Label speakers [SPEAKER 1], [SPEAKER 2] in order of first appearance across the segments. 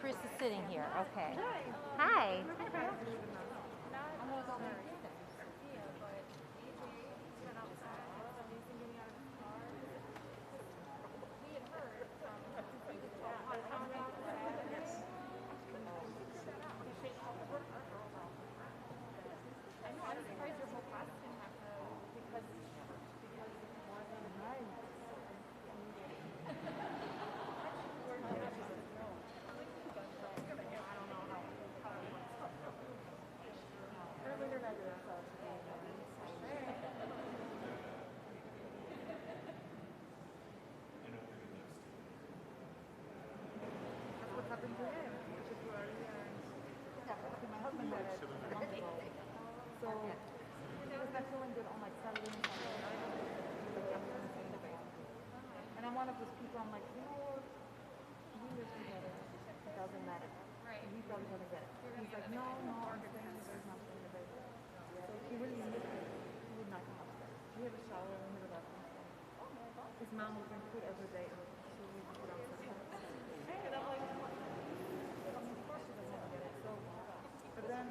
[SPEAKER 1] Chris is sitting here. Okay. Hi.
[SPEAKER 2] What's happened to him? My husband had it a month ago. So he was not feeling good on like Saturday and Sunday. And I'm one of those people, I'm like, you know what? We live together. It doesn't matter. And he probably doesn't get it. He's like, no, I'm staying in the bed, I'm staying in the bed. So he really needed it. He would not come upstairs. We have a shower in the middle of the bathroom. His mom will bring food every day. So we put outside. And I'm like, of course she doesn't get it. So, but then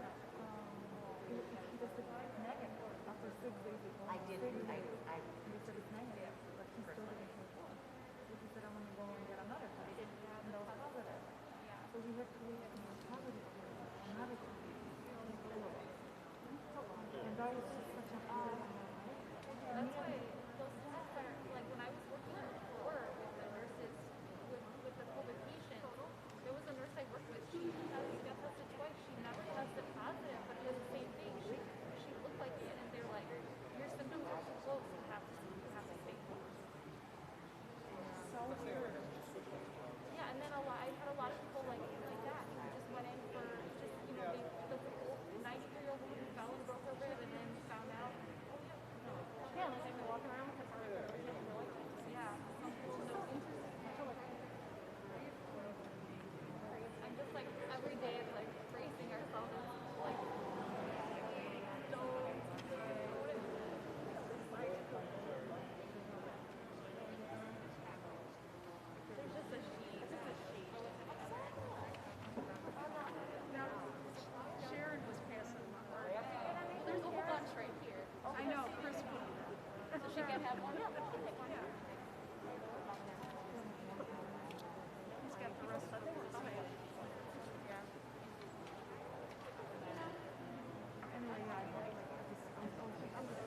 [SPEAKER 2] he just nagging after 6 days.
[SPEAKER 1] I did.
[SPEAKER 2] He said it's nagging, but he still didn't control. So he said, I'm going to go and get another test. And that was positive. So we have to wait for positive and negative. And that was just such an odd.
[SPEAKER 3] That's why those tests are, like when I was working before with the nurses, with the COVID patients, there was a nurse I worked with, she got tested twice, she never tested positive, but it was the same thing, she looked like it, and they're like, your symptoms are too close, you have to stay home.
[SPEAKER 2] So weird.
[SPEAKER 3] Yeah, and then I had a lot of people like that, who just went in for just, you know, the whole 93-year-old woman who fell and broke her rib and then found out, yeah, like they've been walking around with a part of their rib, yeah, some people know I'm just like, every day it's like bracing ourselves, like, don't. There's just a sheet.
[SPEAKER 4] Sharon was passing my heart.
[SPEAKER 3] There's a whole bunch right here.
[SPEAKER 4] I know, Chris put
[SPEAKER 3] So she can have one. Yeah, I'll take one.
[SPEAKER 4] He's got the rest of it.
[SPEAKER 2] Anyway, yeah, I'm just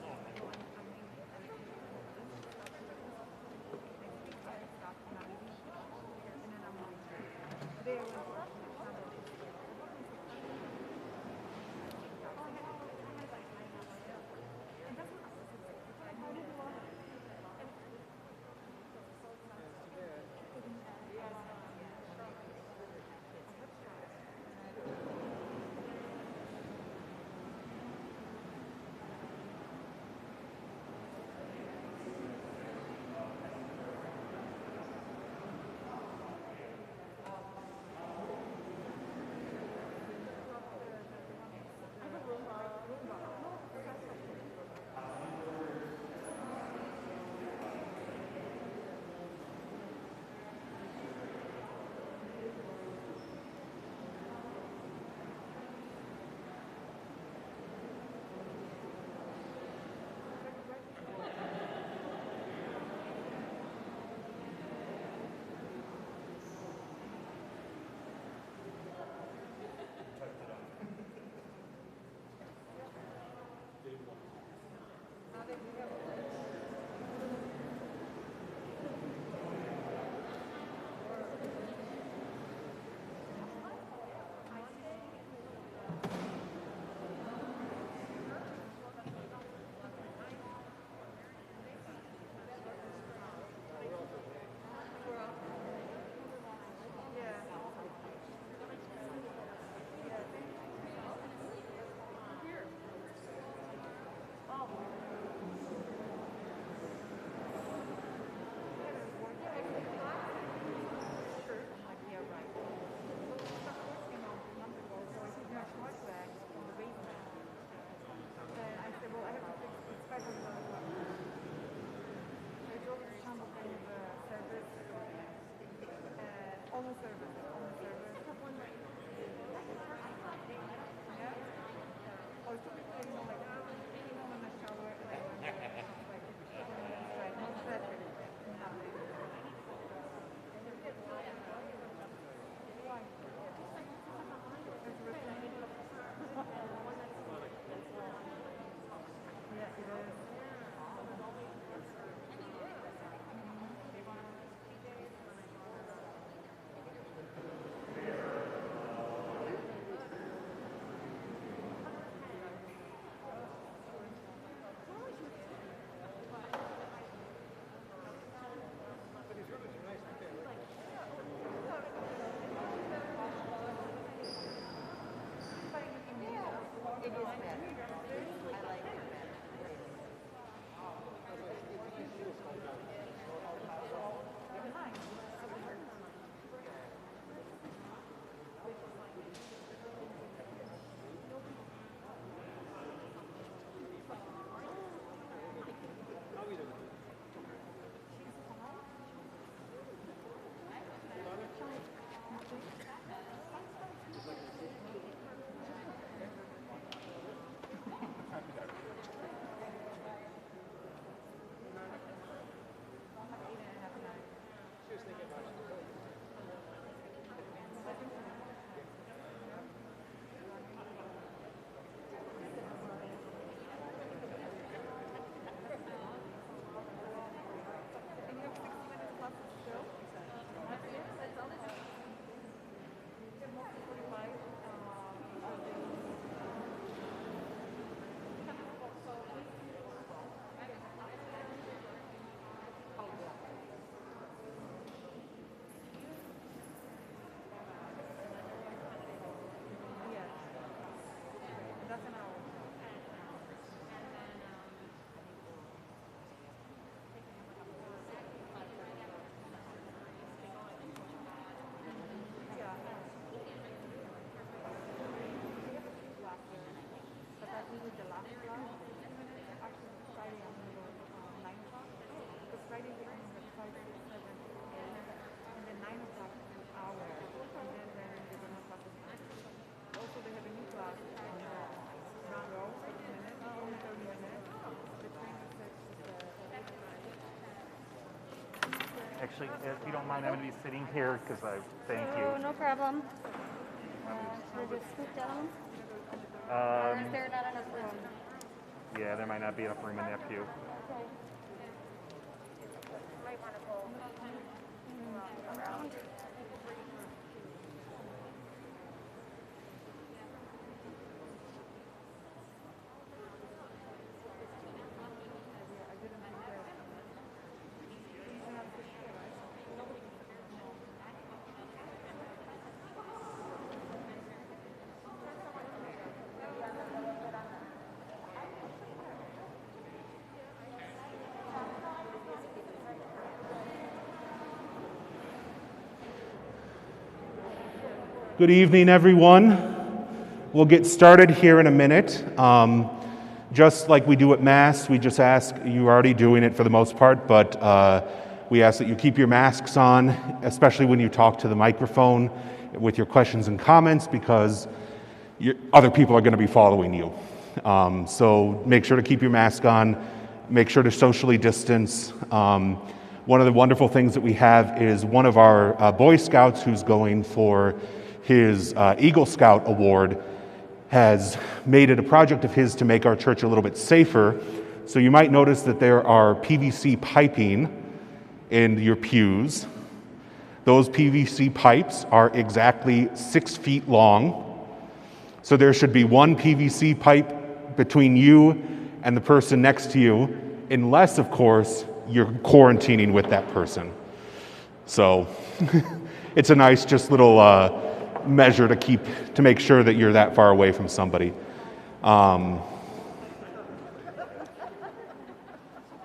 [SPEAKER 2] almost service. Or some people, like, in the shower, and I went there, like, 20 minutes straight, no stretching, nothing. Why? It's risky. Yeah, it is. It is better. I like it better. That's an hour. Yeah. But I think with the last class, actually Friday I'm gonna go 9 o'clock. Because Friday they come at 5, 6, 7, 8. And then 9 o'clock is an hour. And then they're gonna class at 9. Also they have a new class on round row, 30 minutes, only 30 minutes. The trainer said
[SPEAKER 5] Actually, if you don't mind, I'm going to be sitting here because thank you.
[SPEAKER 1] Oh, no problem. Should I just scoot down? Or is there not enough room?
[SPEAKER 5] Yeah, there might not be enough room in that pew.
[SPEAKER 1] Okay. Might want to go around.
[SPEAKER 6] Good evening, everyone. We'll get started here in a minute. Just like we do at Mass, we just ask, you're already doing it for the most part, but we ask that you keep your masks on, especially when you talk to the microphone with your questions and comments, because other people are going to be following you. So make sure to keep your mask on, make sure to socially distance. One of the wonderful things that we have is one of our Boy Scouts who's going for his Eagle Scout award has made it a project of his to make our church a little bit safer. So you might notice that there are PVC piping in your pews. Those PVC pipes are exactly 6 feet long. So there should be one PVC pipe between you and the person next to you, unless, of course, you're quarantining with that person. So it's a nice just little measure to make sure that you're that far away from somebody.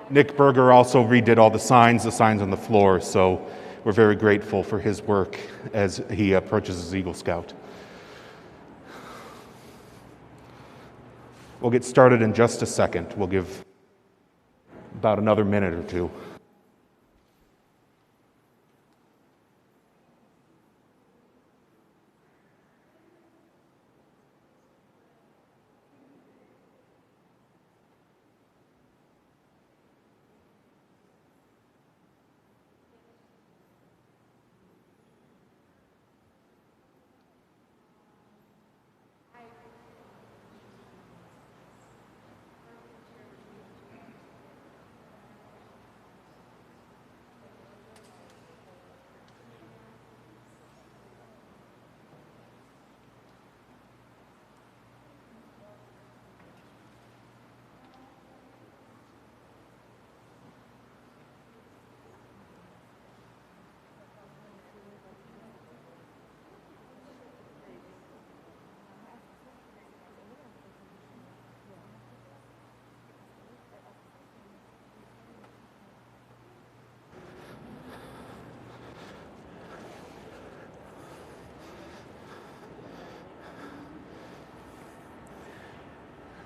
[SPEAKER 6] Nick Berger also redid all the signs on the floor, so we're very grateful for his work as he approaches his Eagle Scout. We'll get started in just a second. We'll give about another minute or two.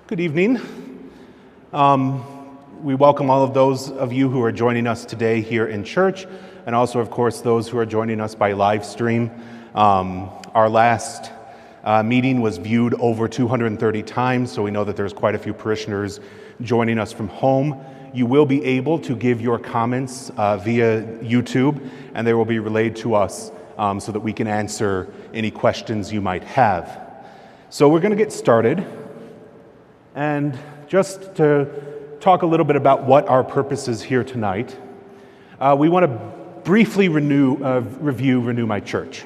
[SPEAKER 6] Good evening. We welcome all of those of you who are joining us today here in church, and also, of course, those who are joining us by live stream. Our last meeting was viewed over 230 times, so we know that there's quite a few parishioners joining us from home. You will be able to give your comments via YouTube, and they will be relayed to us so that we can answer any questions you might have. So we're going to get started, and just to talk a little bit about what our purpose is here tonight, we want to briefly review Renew My Church.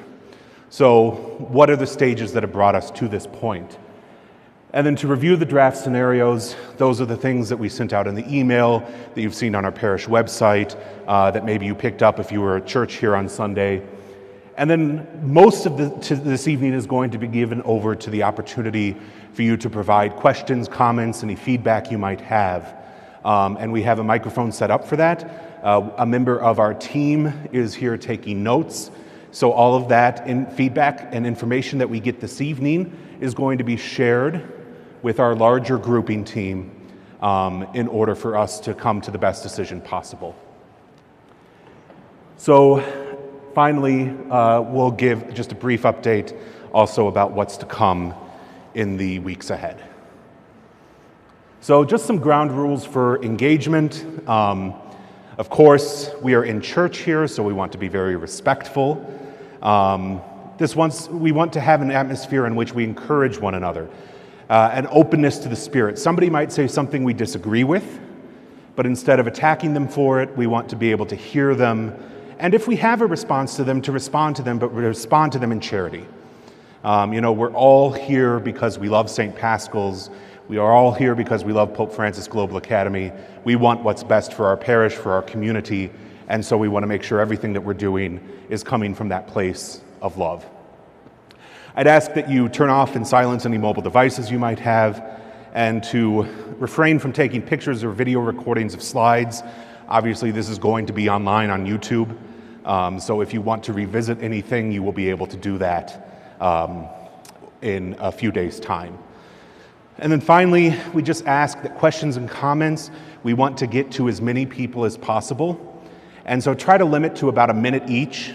[SPEAKER 6] So what are the stages that have brought us to this point? And then to review the draft scenarios, those are the things that we sent out in the email that you've seen on our parish website, that maybe you picked up if you were at church here on Sunday. And then most of this evening is going to be given over to the opportunity for you to provide questions, comments, any feedback you might have. And we have a microphone set up for that. A member of our team is here taking notes. So all of that feedback and information that we get this evening is going to be shared with our larger grouping team in order for us to come to the best decision possible. So finally, we'll give just a brief update also about what's to come in the weeks ahead. So just some ground rules for engagement. Of course, we are in church here, so we want to be very respectful. We want to have an atmosphere in which we encourage one another, an openness to the Spirit. Somebody might say something we disagree with, but instead of attacking them for it, we want to be able to hear them, and if we have a response to them, to respond to them, but respond to them in charity. We're all here because we love St. Pascal's. We are all here because we love Pope Francis Global Academy. We want what's best for our parish, for our community, and so we want to make sure everything that we're doing is coming from that place of love. I'd ask that you turn off and silence any mobile devices you might have, and to refrain from taking pictures or video recordings of slides. Obviously, this is going to be online on YouTube, so if you want to revisit anything, you will be able to do that in a few days' time. And then finally, we just ask that questions and comments, we want to get to as many people as possible. And so try to limit to about a minute each.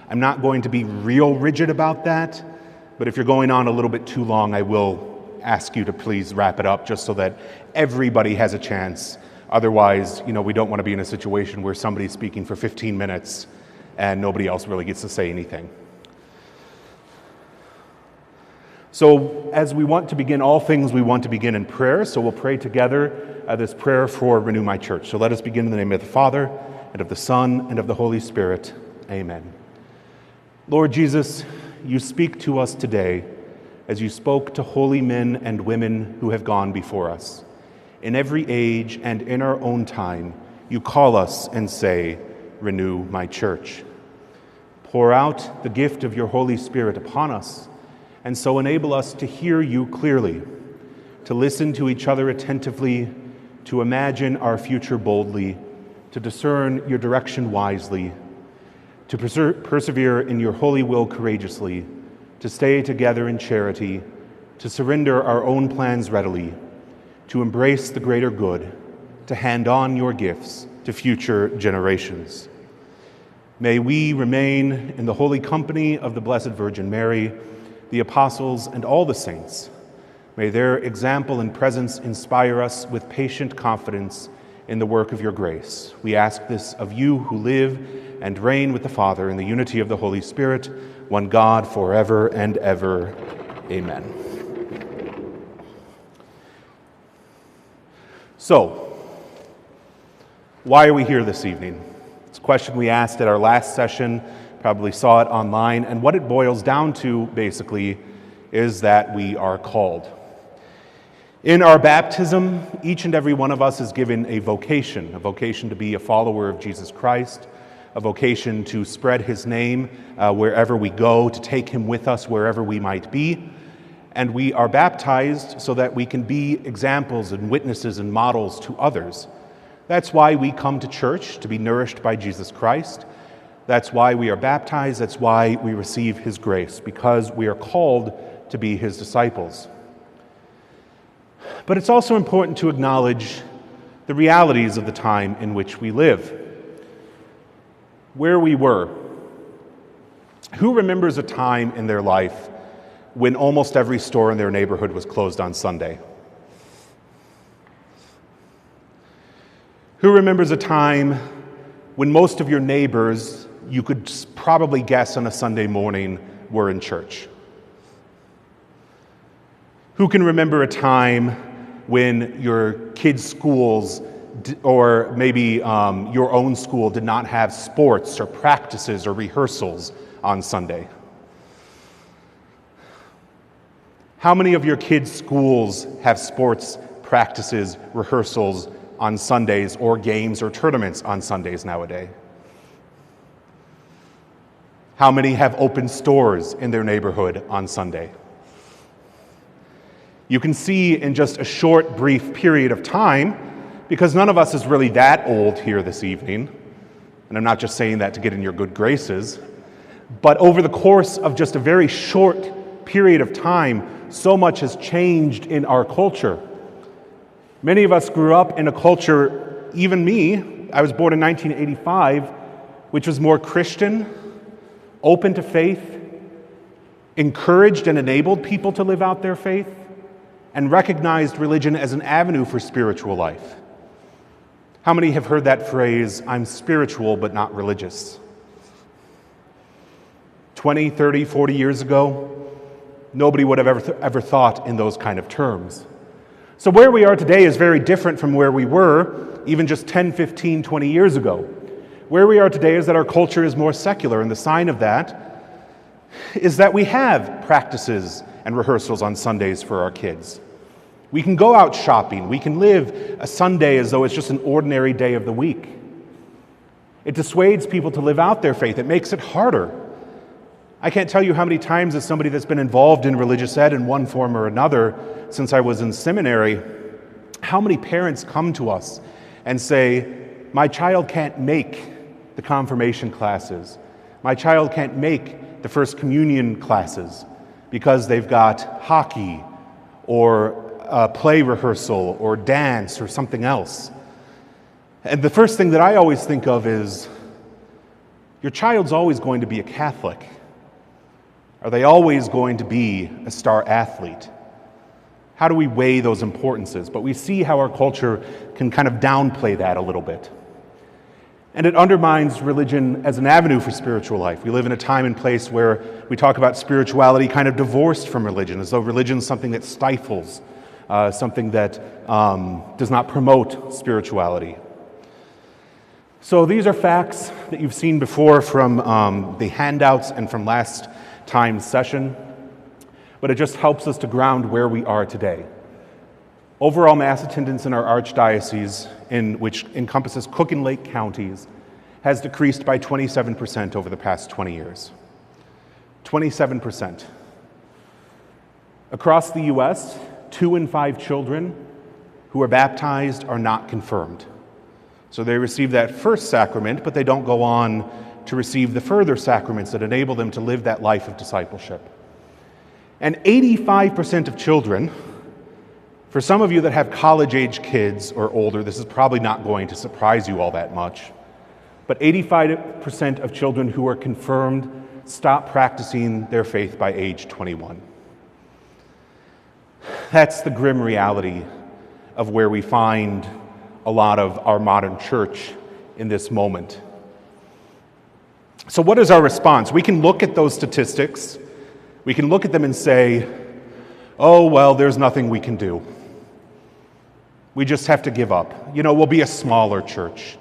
[SPEAKER 6] I'm not going to be real rigid about that, but if you're going on a little bit too long, I will ask you to please wrap it up just so that everybody has a chance. Otherwise, we don't want to be in a situation where somebody's speaking for 15 minutes and nobody else really gets to say anything. So as we want to begin all things, we want to begin in prayer. So we'll pray together this prayer for Renew My Church. So let us begin in the name of the Father, and of the Son, and of the Holy Spirit. Amen. Lord Jesus, you speak to us today as you spoke to holy men and women who have gone before us. In every age and in our own time, you call us and say, Renew my church. Pour out the gift of your Holy Spirit upon us, and so enable us to hear you clearly, to listen to each other attentively, to imagine our future boldly, to discern your direction wisely, to persevere in your holy will courageously, to stay together in charity, to surrender our own plans readily, to embrace the greater good, to hand on your gifts to future generations. May we remain in the holy company of the Blessed Virgin Mary, the apostles, and all the saints. May their example and presence inspire us with patient confidence in the work of your grace. We ask this of you who live and reign with the Father in the unity of the Holy Spirit, one God, forever and ever. Amen. So, why are we here this evening? It's a question we asked at our last session. Probably saw it online, and what it boils down to, basically, is that we are called. In our baptism, each and every one of us is given a vocation to be a follower of Jesus Christ, a vocation to spread his name wherever we go, to take him with us wherever we might be. And we are baptized so that we can be examples and witnesses and models to others. That's why we come to church, to be nourished by Jesus Christ. That's why we are baptized. That's why we receive his grace, because we are called to be his disciples. But it's also important to acknowledge the realities of the time in which we live. Where we were. Who remembers a time in their life when almost every store in their neighborhood was closed on Sunday? Who remembers a time when most of your neighbors, you could probably guess on a Sunday morning, were in church? Who can remember a time when your kids' schools or maybe your own school did not have sports or practices or rehearsals on Sunday? How many of your kids' schools have sports, practices, rehearsals on Sundays, or games or tournaments on Sundays nowadays? How many have open stores in their neighborhood on Sunday? You can see in just a short, brief period of time, because none of us is really that old here this evening, and I'm not just saying that to get in your good graces, but over the course of just a very short period of time, so much has changed in our culture. Many of us grew up in a culture, even me, I was born in 1985, which was more Christian, open to faith, encouraged and enabled people to live out their faith, and recognized religion as an avenue for spiritual life. How many have heard that phrase, I'm spiritual but not religious? 20, 30, 40 years ago, nobody would have ever thought in those kind of terms. So where we are today is very different from where we were even just 10, 15, 20 years ago. Where we are today is that our culture is more secular, and the sign of that is that we have practices and rehearsals on Sundays for our kids. We can go out shopping. We can live a Sunday as though it's just an ordinary day of the week. It dissuades people to live out their faith. It makes it harder. I can't tell you how many times as somebody that's been involved in religious ed in one form or another since I was in seminary, how many parents come to us and say, my child can't make the confirmation classes. My child can't make the first communion classes because they've got hockey or a play rehearsal or dance or something else. And the first thing that I always think of is, your child's always going to be a Catholic. Are they always going to be a star athlete? How do we weigh those importances? But we see how our culture can kind of downplay that a little bit. And it undermines religion as an avenue for spiritual life. We live in a time and place where we talk about spirituality kind of divorced from religion, as though religion is something that stifles, something that does not promote spirituality. So these are facts that you've seen before from the handouts and from last time's session, but it just helps us to ground where we are today. Overall mass attendance in our archdiocese, which encompasses Cook and Lake counties, has decreased by 27% over the past 20 years. 27%. Across the U.S., 2 in 5 children who are baptized are not confirmed. So they receive that first sacrament, but they don't go on to receive the further sacraments that enable them to live that life of discipleship. And 85% of children, for some of you that have college-age kids or older, this is probably not going to surprise you all that much, but 85% of children who are confirmed stop practicing their faith by age 21. That's the grim reality of where we find a lot of our modern church in this moment. So what is our response? We can look at those statistics, we can look at them and say, oh, well, there's nothing we can do. We just have to give up. We'll be a smaller church.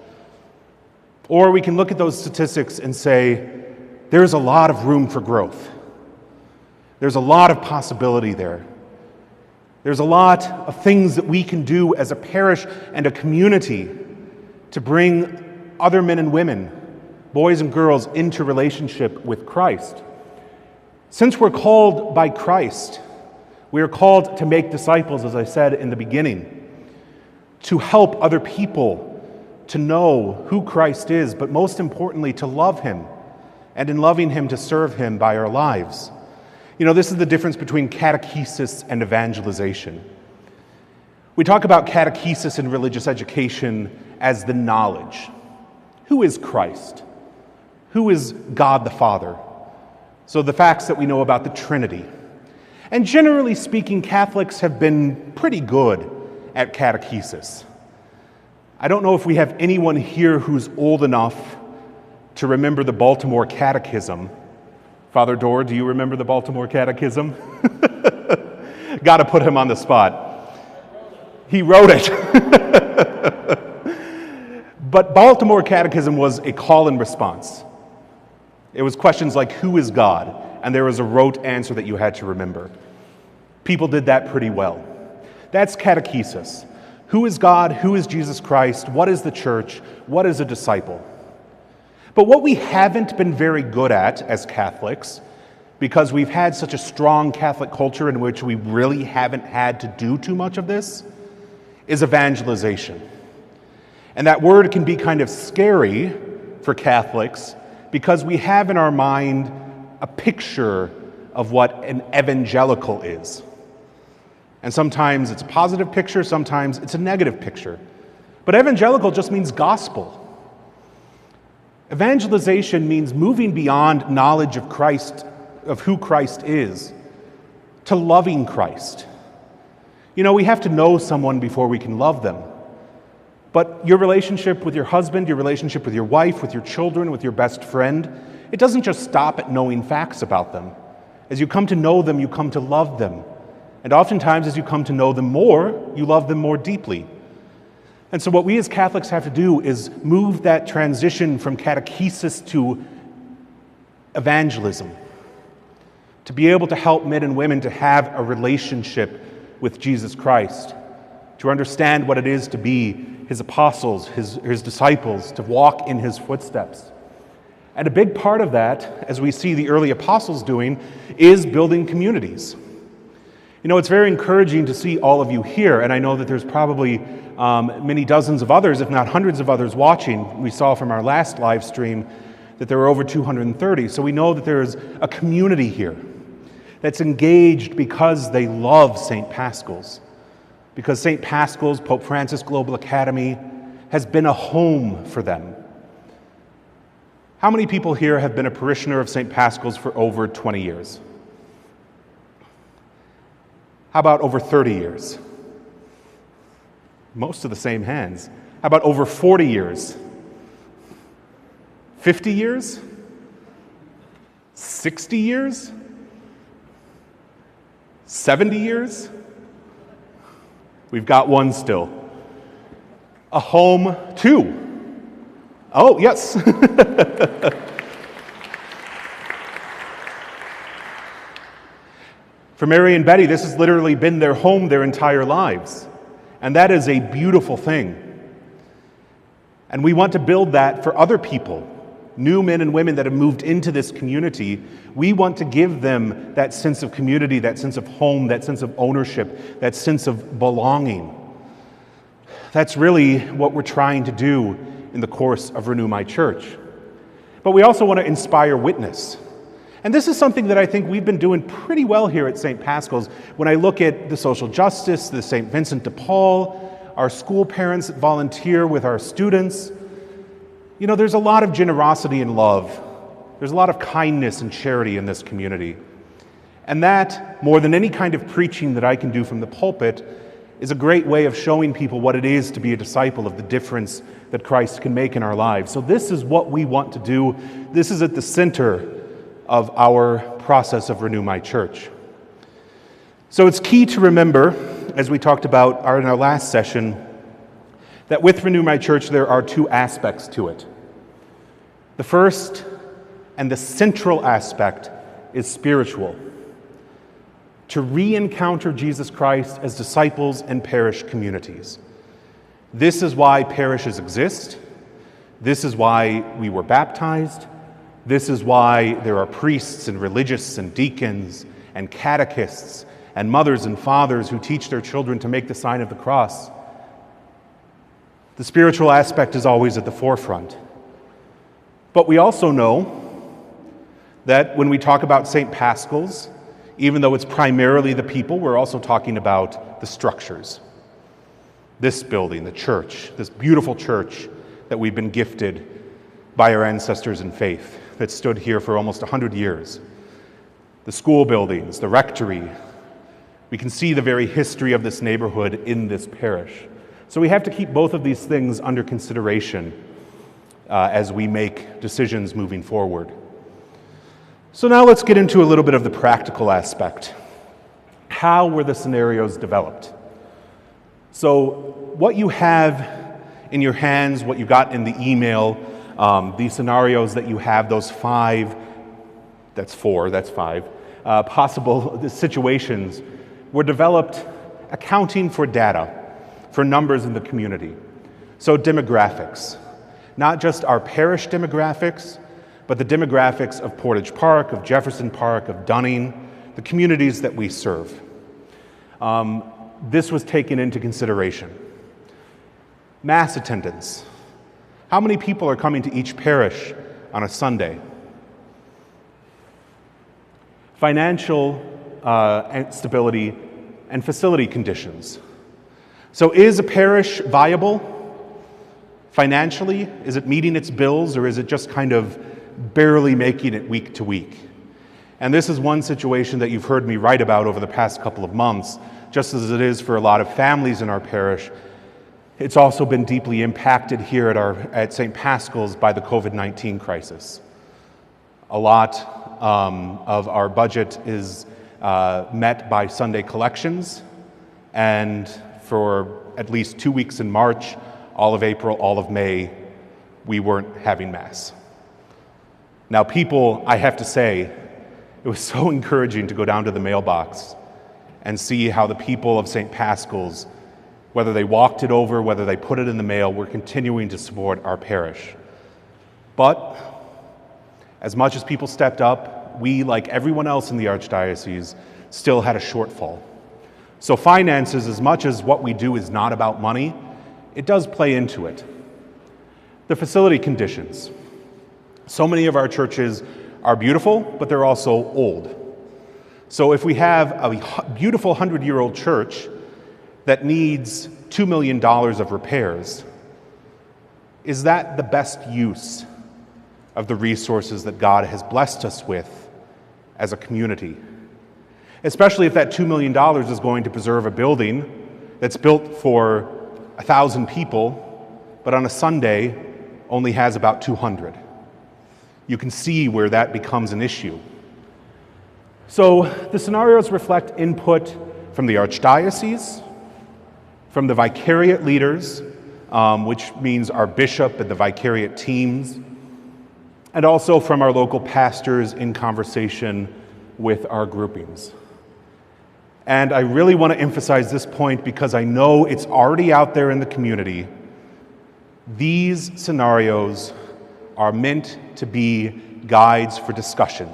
[SPEAKER 6] Or we can look at those statistics and say, there's a lot of room for growth. There's a lot of possibility there. There's a lot of things that we can do as a parish and a community to bring other men and women, boys and girls, into relationship with Christ. Since we're called by Christ, we are called to make disciples, as I said in the beginning, to help other people to know who Christ is, but most importantly, to love Him, and in loving Him, to serve Him by our lives. This is the difference between catechesis and evangelization. We talk about catechesis in religious education as the knowledge. Who is Christ? Who is God the Father? So the facts that we know about the Trinity. And generally speaking, Catholics have been pretty good at catechesis. I don't know if we have anyone here who's old enough to remember the Baltimore Catechism. Father Dorr, do you remember the Baltimore Catechism? Got to put him on the spot. He wrote it. But Baltimore Catechism was a call and response. It was questions like, who is God? And there was a rote answer that you had to remember. People did that pretty well. That's catechesis. Who is God? Who is Jesus Christ? What is the church? What is a disciple? But what we haven't been very good at as Catholics, because we've had such a strong Catholic culture in which we really haven't had to do too much of this, is evangelization. And that word can be kind of scary for Catholics because we have in our mind a picture of what an evangelical is. And sometimes it's a positive picture, sometimes it's a negative picture. But evangelical just means gospel. Evangelization means moving beyond knowledge of Christ, of who Christ is, to loving Christ. You know, we have to know someone before we can love them. But your relationship with your husband, your relationship with your wife, with your children, with your best friend, it doesn't just stop at knowing facts about them. As you come to know them, you come to love them. And oftentimes, as you come to know them more, you love them more deeply. And so what we as Catholics have to do is move that transition from catechesis to evangelism, to be able to help men and women to have a relationship with Jesus Christ, to understand what it is to be his apostles, his disciples, to walk in his footsteps. And a big part of that, as we see the early apostles doing, is building communities. You know, it's very encouraging to see all of you here, and I know that there's probably many dozens of others, if not hundreds of others watching. We saw from our last live stream that there were over 230, so we know that there's a community here that's engaged because they love St. Pascal's, because St. Pascal's, Pope Francis Global Academy, has been a home for them. How many people here have been a parishioner of St. Pascal's for over 20 years? How about over 30 years? Most of the same hands. How about over 40 years? 50 years? 60 years? 70 years? We've got one still. A home, two. Oh, yes. For Mary and Betty, this has literally been their home their entire lives. And that is a beautiful thing. And we want to build that for other people, new men and women that have moved into this community. We want to give them that sense of community, that sense of home, that sense of ownership, that sense of belonging. That's really what we're trying to do in the course of Renew My Church. But we also want to inspire witness. And this is something that I think we've been doing pretty well here at St. Pascal's. When I look at the social justice, the St. Vincent de Paul, our school parents that volunteer with our students, you know, there's a lot of generosity and love. There's a lot of kindness and charity in this community. And that, more than any kind of preaching that I can do from the pulpit, is a great way of showing people what it is to be a disciple, of the difference that Christ can make in our lives. So this is what we want to do. This is at the center of our process of Renew My Church. So it's key to remember, as we talked about in our last session, that with Renew My Church there are two aspects to it. The first and the central aspect is spiritual. To re-encounter Jesus Christ as disciples and parish communities. This is why parishes exist. This is why we were baptized. This is why there are priests and religious and deacons and catechists and mothers and fathers who teach their children to make the sign of the cross. The spiritual aspect is always at the forefront. But we also know that when we talk about St. Pascal's, even though it's primarily the people, we're also talking about the structures. this building, the church, this beautiful church that we've been gifted by our ancestors in faith that stood here for almost 100 years. The school buildings, the rectory. We can see the very history of this neighborhood in this parish. So we have to keep both of these things under consideration as we make decisions moving forward. So now let's get into a little bit of the practical aspect. How were the scenarios developed? So what you have in your hands, what you got in the email, the scenarios that you have, those five, that's five, possible situations were developed accounting for data, for numbers in the community. So demographics, not just our parish demographics, but the demographics of Portage Park, of Jefferson Park, of Dunning, the communities that we serve. This was taken into consideration. Mass attendance. How many people are coming to each parish on a Sunday? Financial stability and facility conditions. So is a parish viable financially? Is it meeting its bills, or is it just kind of barely making it week to week? And this is one situation that you've heard me write about over the past couple of months. Just as it is for a lot of families in our parish, it's also been deeply impacted here at St. Pascal's by the COVID-19 crisis. A lot of our budget is met by Sunday collections, and for at least 2 weeks in March, all of April, all of May, we weren't having Mass. Now people, I have to say, it was so encouraging to go down to the mailbox and see how the people of St. Pascal's, whether they walked it over, whether they put it in the mail, were continuing to support our parish. But as much as people stepped up, we, like everyone else in the Archdiocese, still had a shortfall. So finances, as much as what we do is not about money, it does play into it. The facility conditions. So many of our churches are beautiful, but they're also old. So if we have a beautiful 100-year-old church that needs $2 million of repairs, is that the best use of the resources that God has blessed us with as a community? Especially if that $2 million is going to preserve a building that's built for 1,000 people, but on a Sunday only has about 200. You can see where that becomes an issue. So the scenarios reflect input from the Archdiocese, from the vicariate leaders, which means our bishop and the vicariate teams, and also from our local pastors in conversation with our groupings. And I really want to emphasize this point because I know it's already out there in the community. These scenarios are meant to be guides for discussion.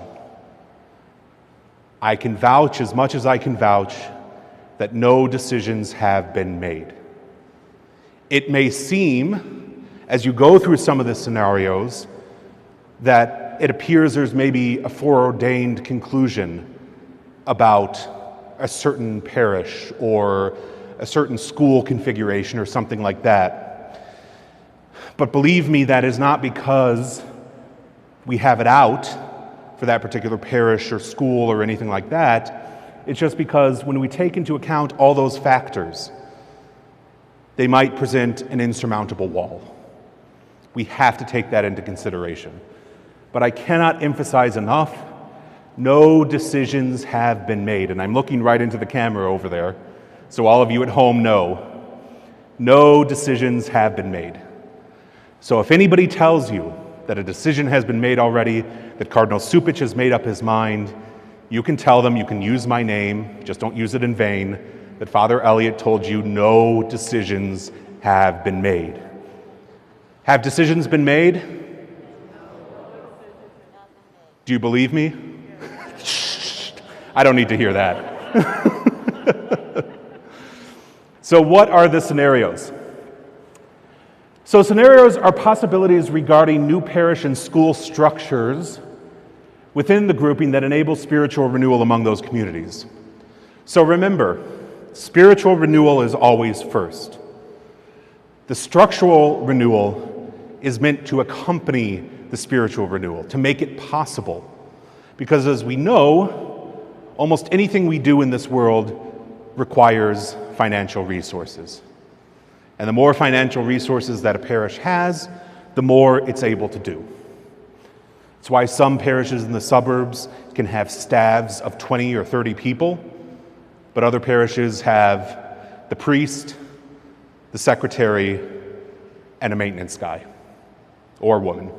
[SPEAKER 6] I can vouch as much as I can vouch that no decisions have been made. It may seem, as you go through some of the scenarios, that it appears there's maybe a foreordained conclusion about a certain parish or a certain school configuration or something like that. But believe me, that is not because we have it out for that particular parish or school or anything like that. It's just because when we take into account all those factors, they might present an insurmountable wall. We have to take that into consideration. But I cannot emphasize enough, no decisions have been made. And I'm looking right into the camera over there, so all of you at home know, no decisions have been made. So if anybody tells you that a decision has been made already, that Cardinal Supich has made up his mind, you can tell them, you can use my name, just don't use it in vain, that Father Elliott told you no decisions have been made. Have decisions been made? Do you believe me? I don't need to hear that. So what are the scenarios? So scenarios are possibilities regarding new parish and school structures within the grouping that enable spiritual renewal among those communities. So remember, spiritual renewal is always first. The structural renewal is meant to accompany the spiritual renewal, to make it possible. Because as we know, almost anything we do in this world requires financial resources. And the more financial resources that a parish has, the more it's able to do. It's why some parishes in the suburbs can have staffs of 20 or 30 people, but other parishes have the priest, the secretary, and a maintenance guy or woman.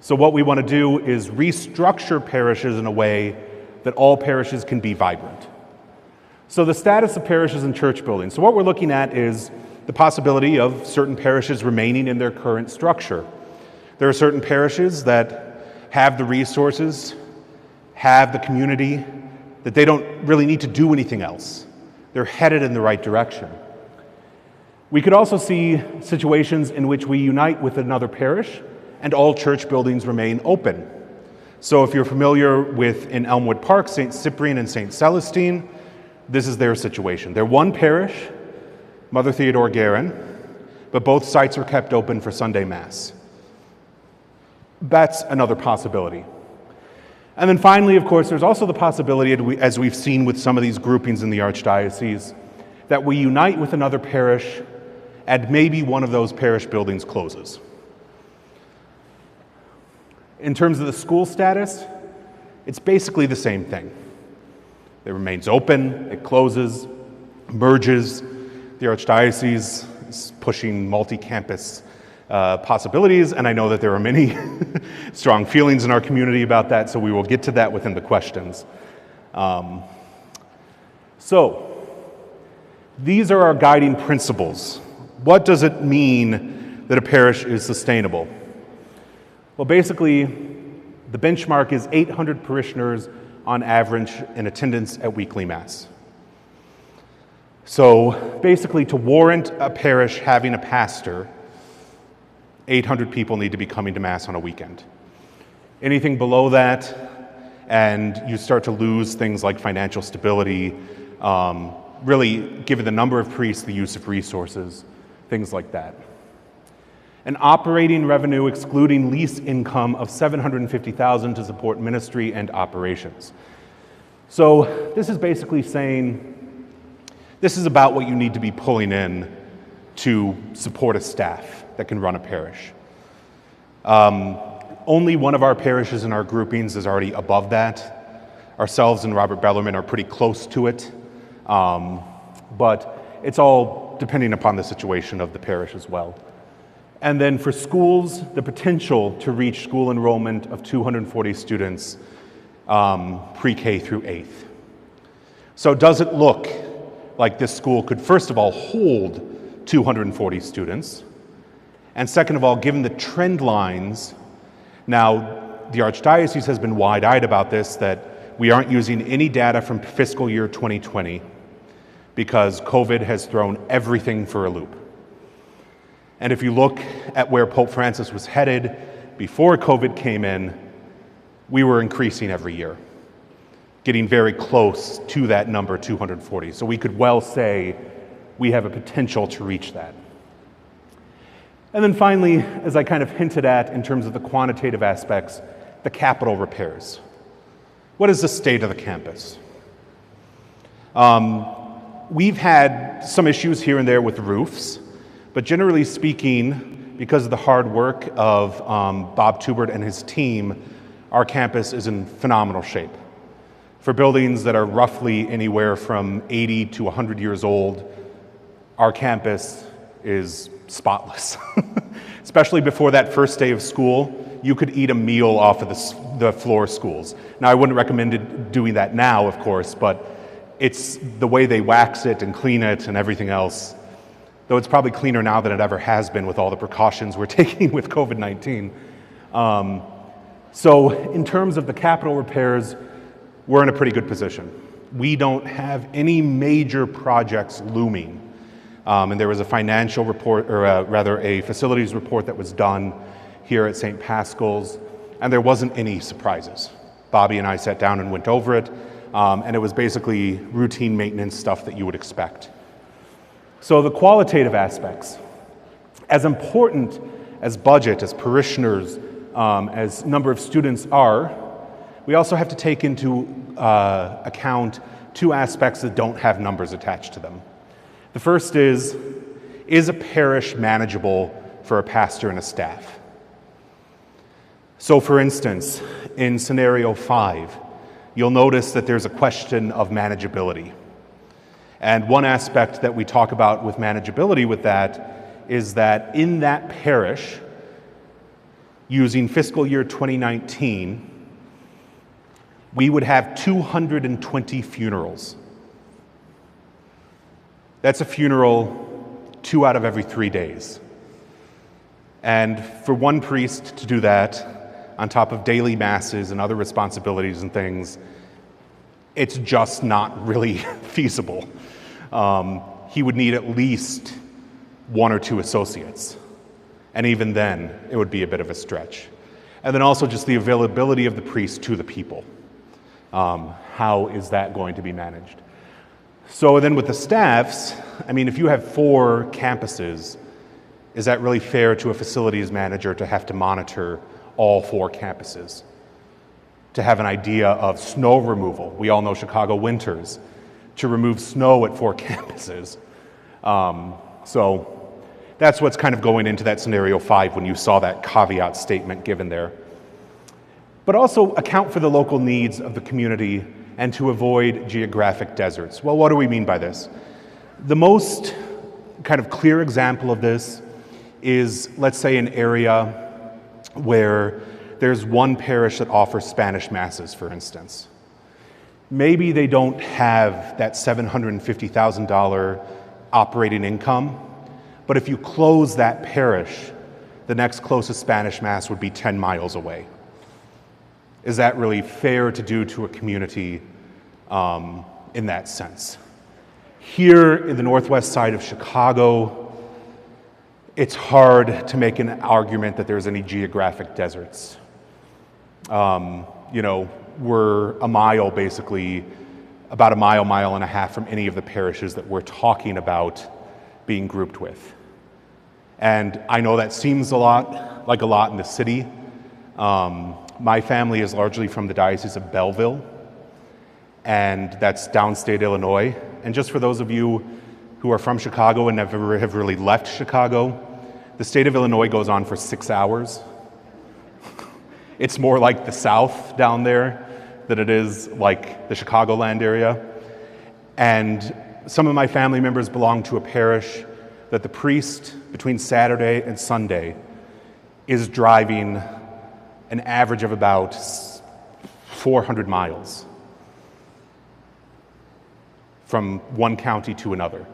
[SPEAKER 6] So what we want to do is restructure parishes in a way that all parishes can be vibrant. So the status of parishes and church buildings. So what we're looking at is the possibility of certain parishes remaining in their current structure. There are certain parishes that have the resources, have the community, that they don't really need to do anything else. They're headed in the right direction. We could also see situations in which we unite with another parish and all church buildings remain open. So if you're familiar with in Elmwood Park, St. Cyprian and St. Celestine, this is their situation. They're one parish, Mother Theodore Guerin, but both sites are kept open for Sunday Mass. That's another possibility. And then finally, of course, there's also the possibility, as we've seen with some of these groupings in the Archdiocese, that we unite with another parish and maybe one of those parish buildings closes. In terms of the school status, it's basically the same thing. It remains open, it closes, merges. The Archdiocese is pushing multi-campus possibilities, and I know that there are many strong feelings in our community about that, so we will get to that within the questions. So, these are our guiding principles. What does it mean that a parish is sustainable? Well, basically, the benchmark is 800 parishioners on average in attendance at weekly Mass. So basically, to warrant a parish having a pastor, 800 people need to be coming to Mass on a weekend. Anything below that, and you start to lose things like financial stability, really given the number of priests, the use of resources, things like that. An operating revenue excluding lease income of $750,000 to support ministry and operations. So this is basically saying this is about what you need to be pulling in to support a staff that can run a parish. Only one of our parishes in our groupings is already above that. Ourselves and Robert Bellarmine are pretty close to it, but it's all depending upon the situation of the parish as well. And then for schools, the potential to reach school enrollment of 240 students pre-K through 8th. So does it look like this school could, first of all, hold 240 students? And second of all, given the trend lines, now the Archdiocese has been wide-eyed about this, that we aren't using any data from fiscal year 2020 because COVID has thrown everything for a loop. And if you look at where Pope Francis was headed before COVID came in, we were increasing every year, getting very close to that number, 240. So we could well say we have a potential to reach that. And then finally, as I kind of hinted at in terms of the quantitative aspects, the capital repairs. What is the state of the campus? We've had some issues here and there with roofs. But generally speaking, because of the hard work of Bob Tubert and his team, our campus is in phenomenal shape. For buildings that are roughly anywhere from 80 to 100 years old, our campus is spotless. Especially before that first day of school, you could eat a meal off of the floor schools. Now, I wouldn't recommend doing that now, of course, but it's the way they wax it and clean it and everything else. Though it's probably cleaner now than it ever has been with all the precautions we're taking with COVID-19. So in terms of the capital repairs, we're in a pretty good position. We don't have any major projects looming. And there was a financial report, or rather a facilities report that was done here at St. Pascal's, and there wasn't any surprises. Bobby and I sat down and went over it, and it was basically routine maintenance stuff that you would expect. So the qualitative aspects, as important as budget, as parishioners, as number of students are, we also have to take into account two aspects that don't have numbers attached to them. The first is a parish manageable for a pastor and a staff? So for instance, in scenario 5, you'll notice that there's a question of manageability. And one aspect that we talk about with manageability with that is that in that parish, using fiscal year 2019, we would have 220 funerals. That's a funeral 2 out of every 3 days. And for one priest to do that, on top of daily masses and other responsibilities and things, it's just not really feasible. He would need at least 1 or 2 associates. And even then, it would be a bit of a stretch. And then also just the availability of the priest to the people. How is that going to be managed? So then with the staffs, I mean, if you have 4 campuses, is that really fair to a facilities manager to have to monitor all 4 campuses? To have an idea of snow removal. We all know Chicago winters. To remove snow at 4 campuses. So that's what's kind of going into that scenario 5 when you saw that caveat statement given there. But also account for the local needs of the community and to avoid geographic deserts. Well, what do we mean by this? The most kind of clear example of this is, let's say, an area where there's one parish that offers Spanish masses, for instance. Maybe they don't have that $750,000 operating income, but if you close that parish, the next closest Spanish mass would be 10 miles away. Is that really fair to do to a community in that sense? Here in the northwest side of Chicago, it's hard to make an argument that there's any geographic deserts. We're a mile, basically, about a mile, mile and a half from any of the parishes that we're talking about being grouped with. And I know that seems like a lot in the city. My family is largely from the Diocese of Belleville, and that's downstate Illinois. And just for those of you who are from Chicago and never have really left Chicago, the state of Illinois goes on for 6 hours. It's more like the South down there than it is like the Chicagoland area. And some of my family members belong to a parish that the priest, between Saturday and Sunday, is driving an average of about 400 miles from one county to another.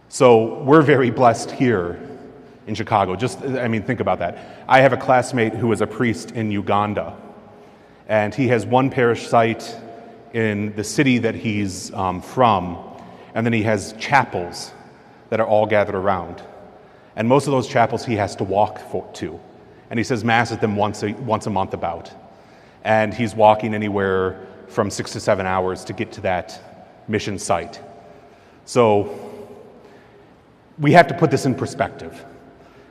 [SPEAKER 6] So we're very blessed here in Chicago. Think about that. I have a classmate who is a priest in Uganda, and he has one parish site in the city that he's from, and then he has chapels that are all gathered around. And most of those chapels he has to walk to. And he says Mass at them once a month about. And he's walking anywhere from 6 to 7 hours to get to that mission site. So we have to put this in perspective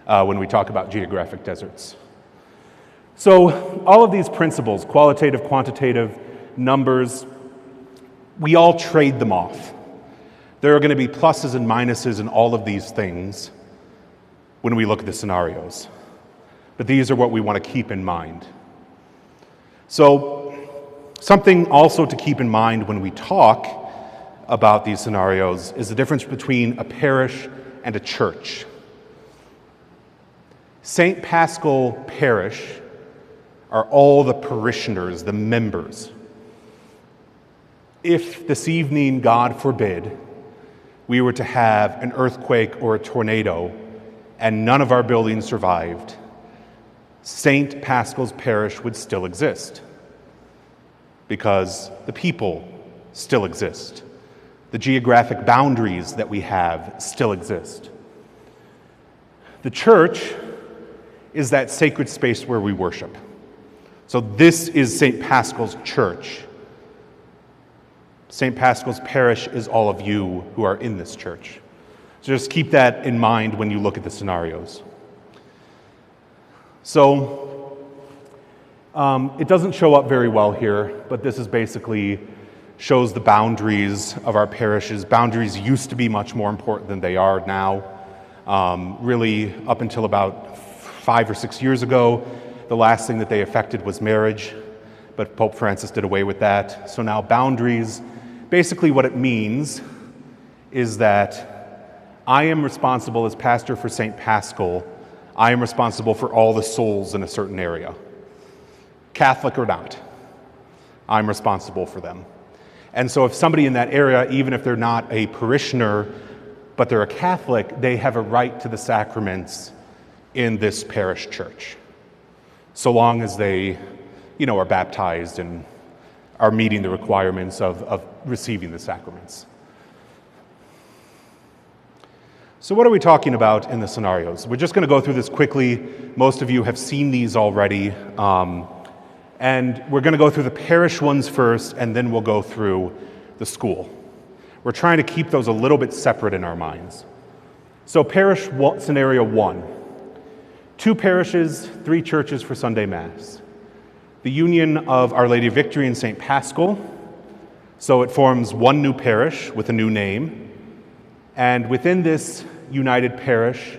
[SPEAKER 6] when we talk about geographic deserts. So all of these principles, qualitative, quantitative, numbers, we all trade them off. There are going to be pluses and minuses in all of these things when we look at the scenarios. But these are what we want to keep in mind. So something also to keep in mind when we talk about these scenarios is the difference between a parish and a church. St. Pascal Parish are all the parishioners, the members. If this evening, God forbid, we were to have an earthquake or a tornado and none of our buildings survived, St. Pascal's Parish would still exist because the people still exist. The geographic boundaries that we have still exist. The church is that sacred space where we worship. So this is St. Pascal's church. St. Pascal's Parish is all of you who are in this church. So just keep that in mind when you look at the scenarios. So it doesn't show up very well here, but this is basically shows the boundaries of our parishes. Boundaries used to be much more important than they are now. Really, up until about 5 or 6 years ago, the last thing that they affected was marriage, but Pope Francis did away with that. So now boundaries, basically what it means is that I am responsible as pastor for St. Pascal. I am responsible for all the souls in a certain area. Catholic or not, I'm responsible for them. And so if somebody in that area, even if they're not a parishioner, but they're a Catholic, they have a right to the sacraments in this parish church, so long as they, are baptized and are meeting the requirements of receiving the sacraments. So what are we talking about in the scenarios? We're just going to go through this quickly. Most of you have seen these already. And we're going to go through the parish ones first, and then we'll go through the school. We're trying to keep those a little bit separate in our minds. So parish scenario 1. 2 parishes, 3 churches for Sunday Mass. The union of Our Lady of Victory and St. Pascal. So it forms one new parish with a new name. And within this united parish,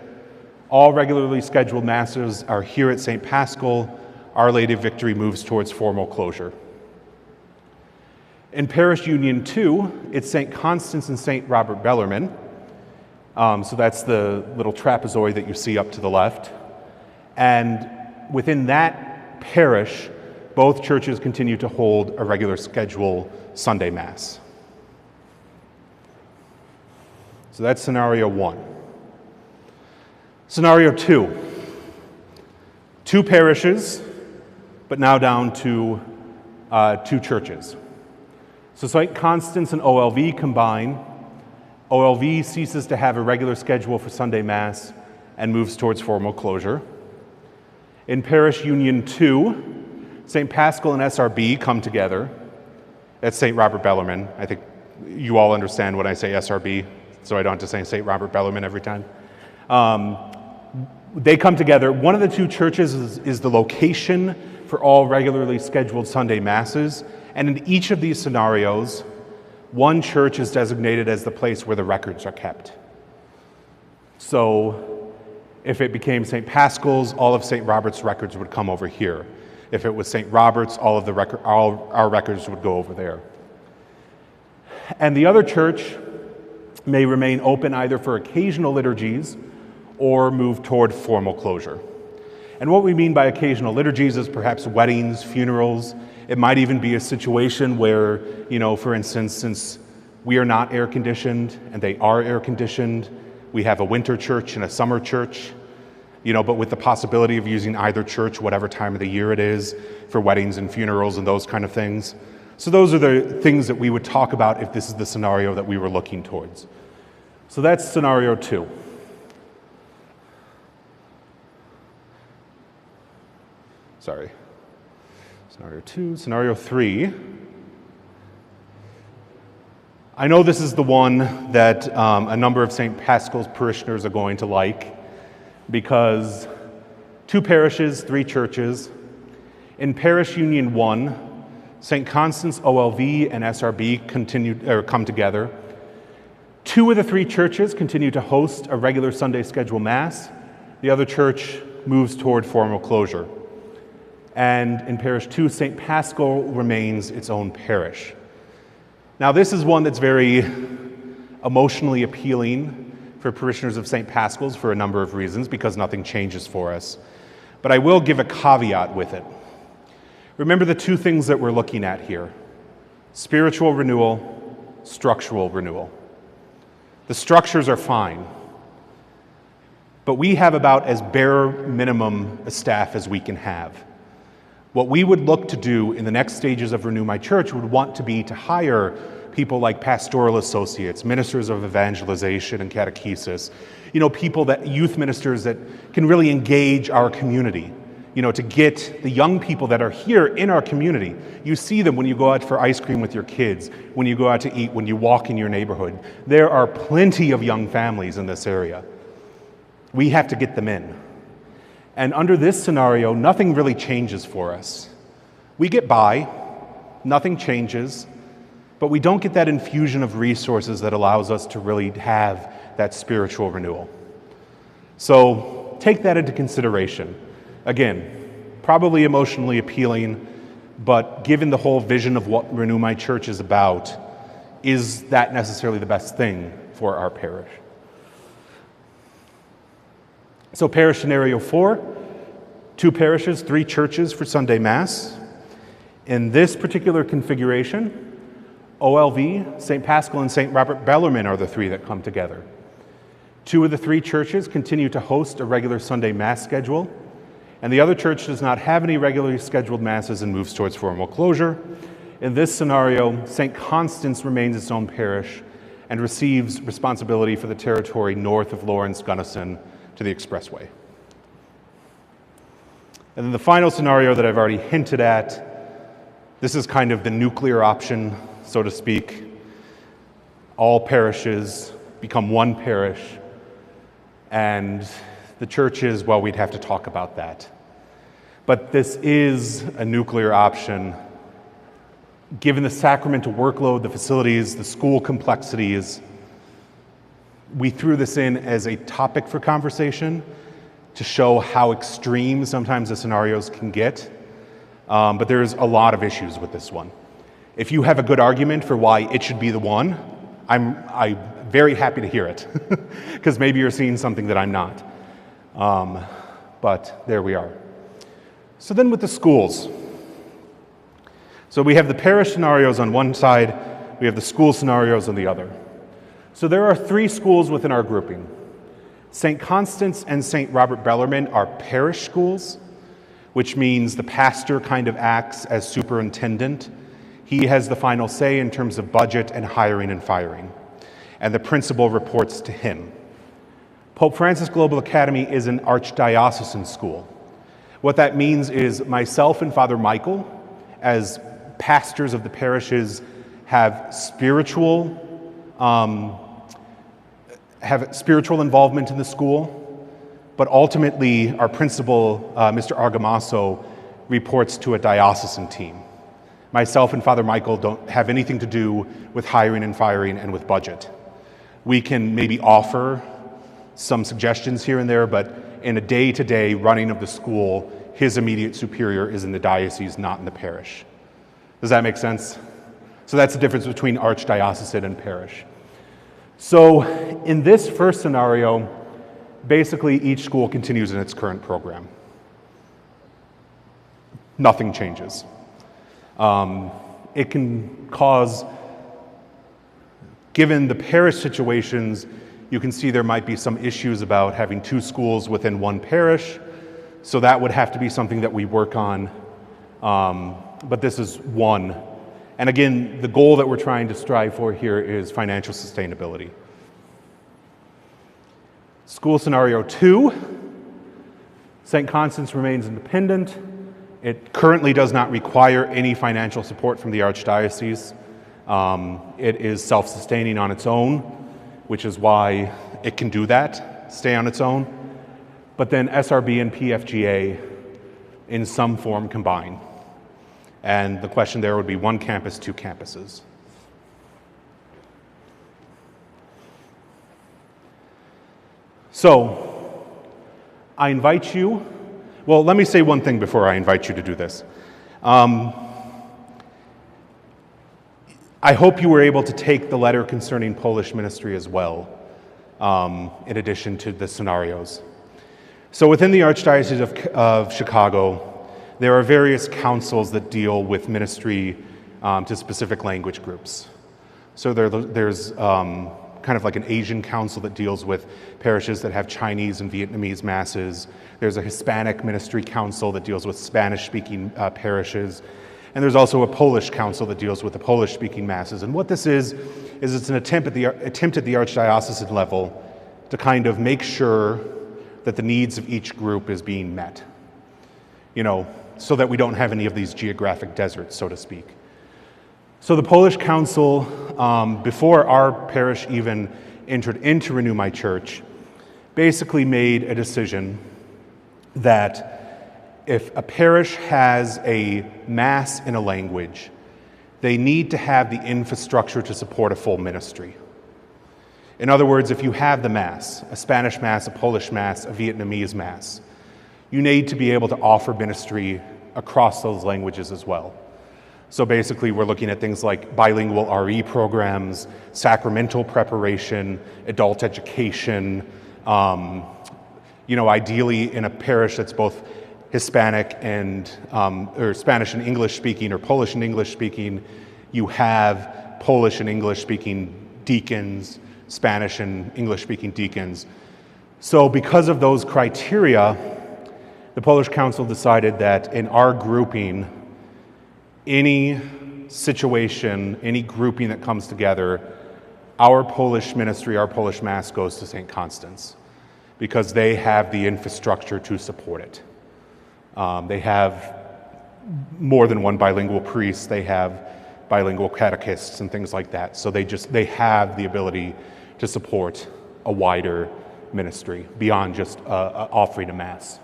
[SPEAKER 6] all regularly scheduled masses are here at St. Pascal. Our Lady of Victory moves towards formal closure. In Parish Union 2, it's St. Constance and St. Robert Bellarmine. So that's the little trapezoid that you see up to the left. And within that parish, both churches continue to hold a regular scheduled Sunday Mass. So that's scenario 1. Scenario 2. 2 parishes, but now down to 2 churches. So St. Constance and OLV combine. OLV ceases to have a regular schedule for Sunday Mass and moves towards formal closure. In Parish Union 2, St. Pascal and SRB come together. That's St. Robert Bellarmine. I think you all understand when I say SRB, so I don't have to say St. Robert Bellarmine every time. They come together. One of the 2 churches is the location for all regularly scheduled Sunday Masses. And in each of these scenarios, one church is designated as the place where the records are kept. So if it became St. Pascal's, all of St. Robert's records would come over here. If it was St. Robert's, all our records would go over there. And the other church may remain open either for occasional liturgies or move toward formal closure. And what we mean by occasional liturgies is perhaps weddings, funerals. It might even be a situation where, for instance, since we are not air conditioned and they are air conditioned, we have a winter church and a summer church, but with the possibility of using either church, whatever time of the year it is, for weddings and funerals and those kind of things. So those are the things that we would talk about if this is the scenario that we were looking towards. So that's scenario 2. Sorry. Scenario 2. Scenario 3. I know this is the one that a number of St. Pascal's parishioners are going to like, because 2 parishes, 3 churches. In Parish Union 1, St. Constance, OLV, and SRB come together. 2 of the 3 churches continue to host a regular Sunday scheduled Mass. The other church moves toward formal closure. And in Parish 2, St. Pascal remains its own parish. Now, this is one that's very emotionally appealing for parishioners of St. Pascal's for a number of reasons, because nothing changes for us. But I will give a caveat with it. Remember the 2 things that we're looking at here: spiritual renewal, structural renewal. The structures are fine, but we have about as bare minimum a staff as we can have. What we would look to do in the next stages of Renew My Church would want to be to hire people like pastoral associates, ministers of evangelization and catechesis, youth ministers that can really engage our community to get the young people that are here in our community. You see them when you go out for ice cream with your kids, when you go out to eat, when you walk in your neighborhood. There are plenty of young families in this area. We have to get them in. And under this scenario, nothing really changes for us. We get by, nothing changes, but we don't get that infusion of resources that allows us to really have that spiritual renewal. So take that into consideration. Again, probably emotionally appealing, but given the whole vision of what Renew My Church is about, is that necessarily the best thing for our parish? So parish scenario 4, 2 parishes, 3 churches for Sunday Mass. In this particular configuration, OLV, St. Pascal, and St. Robert Bellarmine are the 3 that come together. 2 of the 3 churches continue to host a regular Sunday Mass schedule, and the other church does not have any regularly scheduled Masses and moves towards formal closure. In this scenario, St. Constance remains its own parish and receives responsibility for the territory north of Lawrence Gunnison to the expressway. And then the final scenario that I've already hinted at, this is kind of the nuclear option, so to speak. All parishes become one parish, and the churches, well, we'd have to talk about that. But this is a nuclear option. Given the sacramental workload, the facilities, the school complexities, we threw this in as a topic for conversation to show how extreme sometimes the scenarios can get. But there's a lot of issues with this one. If you have a good argument for why it should be the one, I'm very happy to hear it, because maybe you're seeing something that I'm not. But there we are. So then with the schools. So we have the parish scenarios on one side, we have the school scenarios on the other. So there are 3 schools within our grouping. St. Constance and St. Robert Bellarmine are parish schools, which means the pastor kind of acts as superintendent. He has the final say in terms of budget and hiring and firing, and the principal reports to him. Pope Francis Global Academy is an archdiocesan school. What that means is myself and Father Michael, as pastors of the parishes, have spiritual involvement in the school, but ultimately our principal, Mr. Argamaso, reports to a diocesan team. Myself and Father Michael don't have anything to do with hiring and firing and with budget. We can maybe offer some suggestions here and there, but in a day-to-day running of the school, his immediate superior is in the diocese, not in the parish. Does that make sense? So that's the difference between archdiocesan and parish. So in this first scenario, basically each school continues in its current program. Nothing changes. It can cause, given the parish situations, you can see there might be some issues about having 2 schools within one parish, so that would have to be something that we work on, but this is one. And again, the goal that we're trying to strive for here is financial sustainability. School scenario 2, St. Constance remains independent. It currently does not require any financial support from the Archdiocese. It is self-sustaining on its own, which is why it can do that, stay on its own. But then SRB and PFGA in some form combine. And the question there would be 1 campus, 2 campuses. So, I invite you, well, let me say one thing before I invite you to do this. I hope you were able to take the letter concerning Polish ministry as well, in addition to the scenarios. So within the Archdiocese of Chicago, there are various councils that deal with ministry to specific language groups. So there's kind of like an Asian council that deals with parishes that have Chinese and Vietnamese masses. There's a Hispanic ministry council that deals with Spanish-speaking parishes. And there's also a Polish council that deals with the Polish-speaking masses. And what this is it's an attempt at the archdiocesan level to kind of make sure that the needs of each group is being met. so that we don't have any of these geographic deserts, so to speak. So the Polish Council, before our parish even entered into Renew My Church, basically made a decision that if a parish has a mass in a language, they need to have the infrastructure to support a full ministry. In other words, if you have the Mass, a Spanish Mass, a Polish Mass, a Vietnamese Mass, you need to be able to offer ministry across those languages as well. So basically, we're looking at things like bilingual RE programs, sacramental preparation, adult education, ideally in a parish that's both Hispanic and, or Spanish and English speaking, or Polish and English speaking, you have Polish and English speaking deacons, Spanish and English speaking deacons. So because of those criteria, the Polish Council decided that in our grouping, any situation, any grouping that comes together, our Polish ministry, our Polish Mass goes to St. Constance because they have the infrastructure to support it. They have more than one bilingual priest, they have bilingual catechists and things like that. So they have the ability to support a wider ministry beyond just offering a Mass.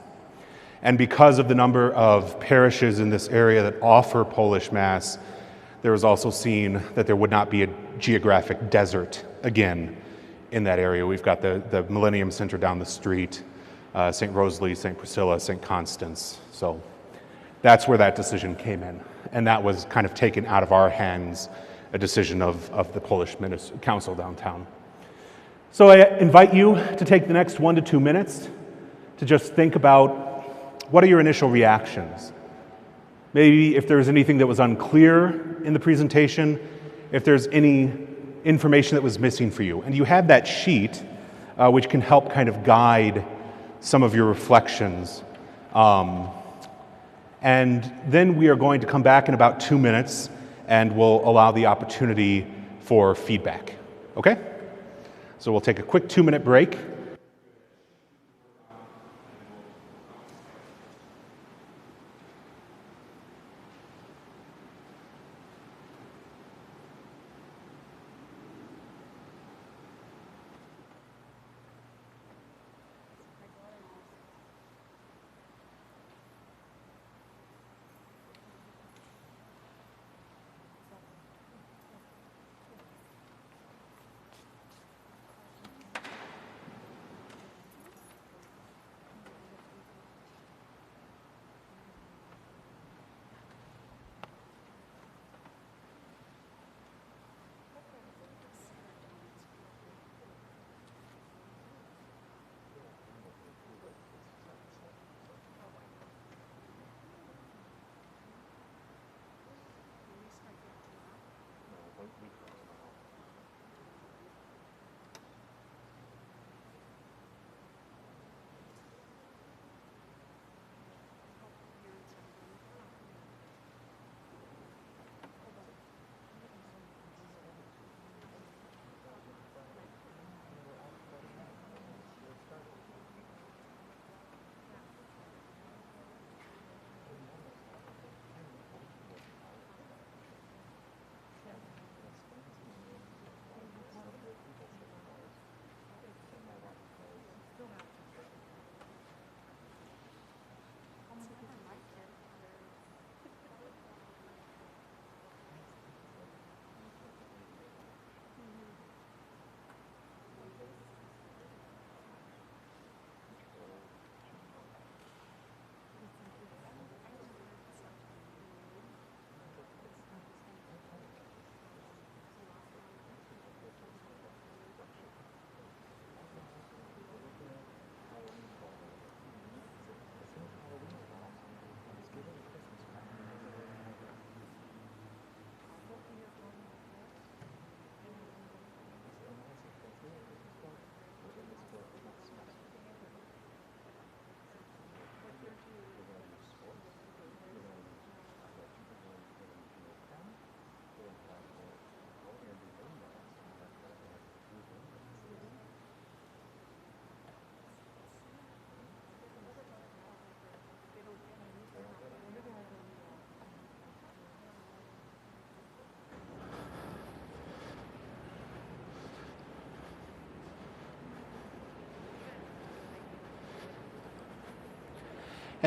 [SPEAKER 6] And because of the number of parishes in this area that offer Polish Mass, there was also seen that there would not be a geographic desert again in that area. We've got the Millennium Center down the street, St. Rosalie, St. Priscilla, St. Constance. So that's where that decision came in. And that was kind of taken out of our hands, a decision of the Polish Council downtown. So I invite you to take the next 1 to 2 minutes to just think about what are your initial reactions. Maybe if there's anything that was unclear in the presentation, if there's any information that was missing for you. And you have that sheet, which can help kind of guide some of your reflections. And then we are going to come back in about 2 minutes and we'll allow the opportunity for feedback. Okay? So we'll take a quick 2-minute break.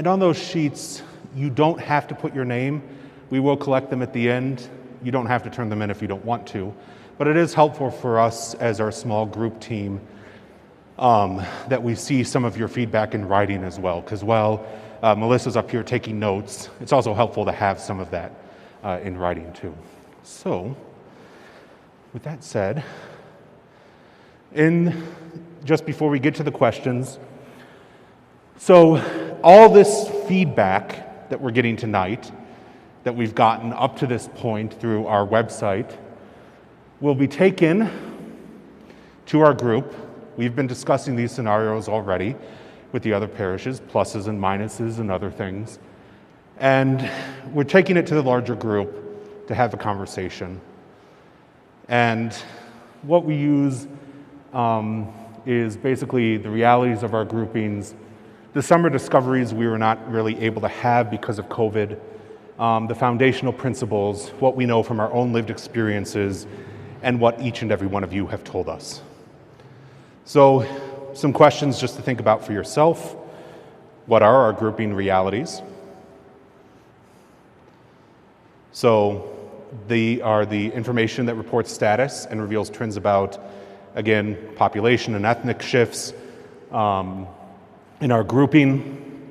[SPEAKER 6] And on those sheets, you don't have to put your name. We will collect them at the end. You don't have to turn them in if you don't want to. But it is helpful for us as our small group team that we see some of your feedback in writing as well. Because while Melissa's up here taking notes, it's also helpful to have some of that in writing too. So, with that said, just before we get to the questions, so all this feedback that we're getting tonight, that we've gotten up to this point through our website, will be taken to our group. We've been discussing these scenarios already with the other parishes, pluses and minuses and other things. And we're taking it to the larger group to have a conversation. And what we use is basically the realities of our groupings, the summer discoveries we were not really able to have because of COVID, the foundational principles, what we know from our own lived experiences, and what each and every one of you have told us. So, some questions just to think about for yourself. What are our grouping realities? So, they are the information that reports status and reveals trends about, again, population and ethnic shifts in our grouping,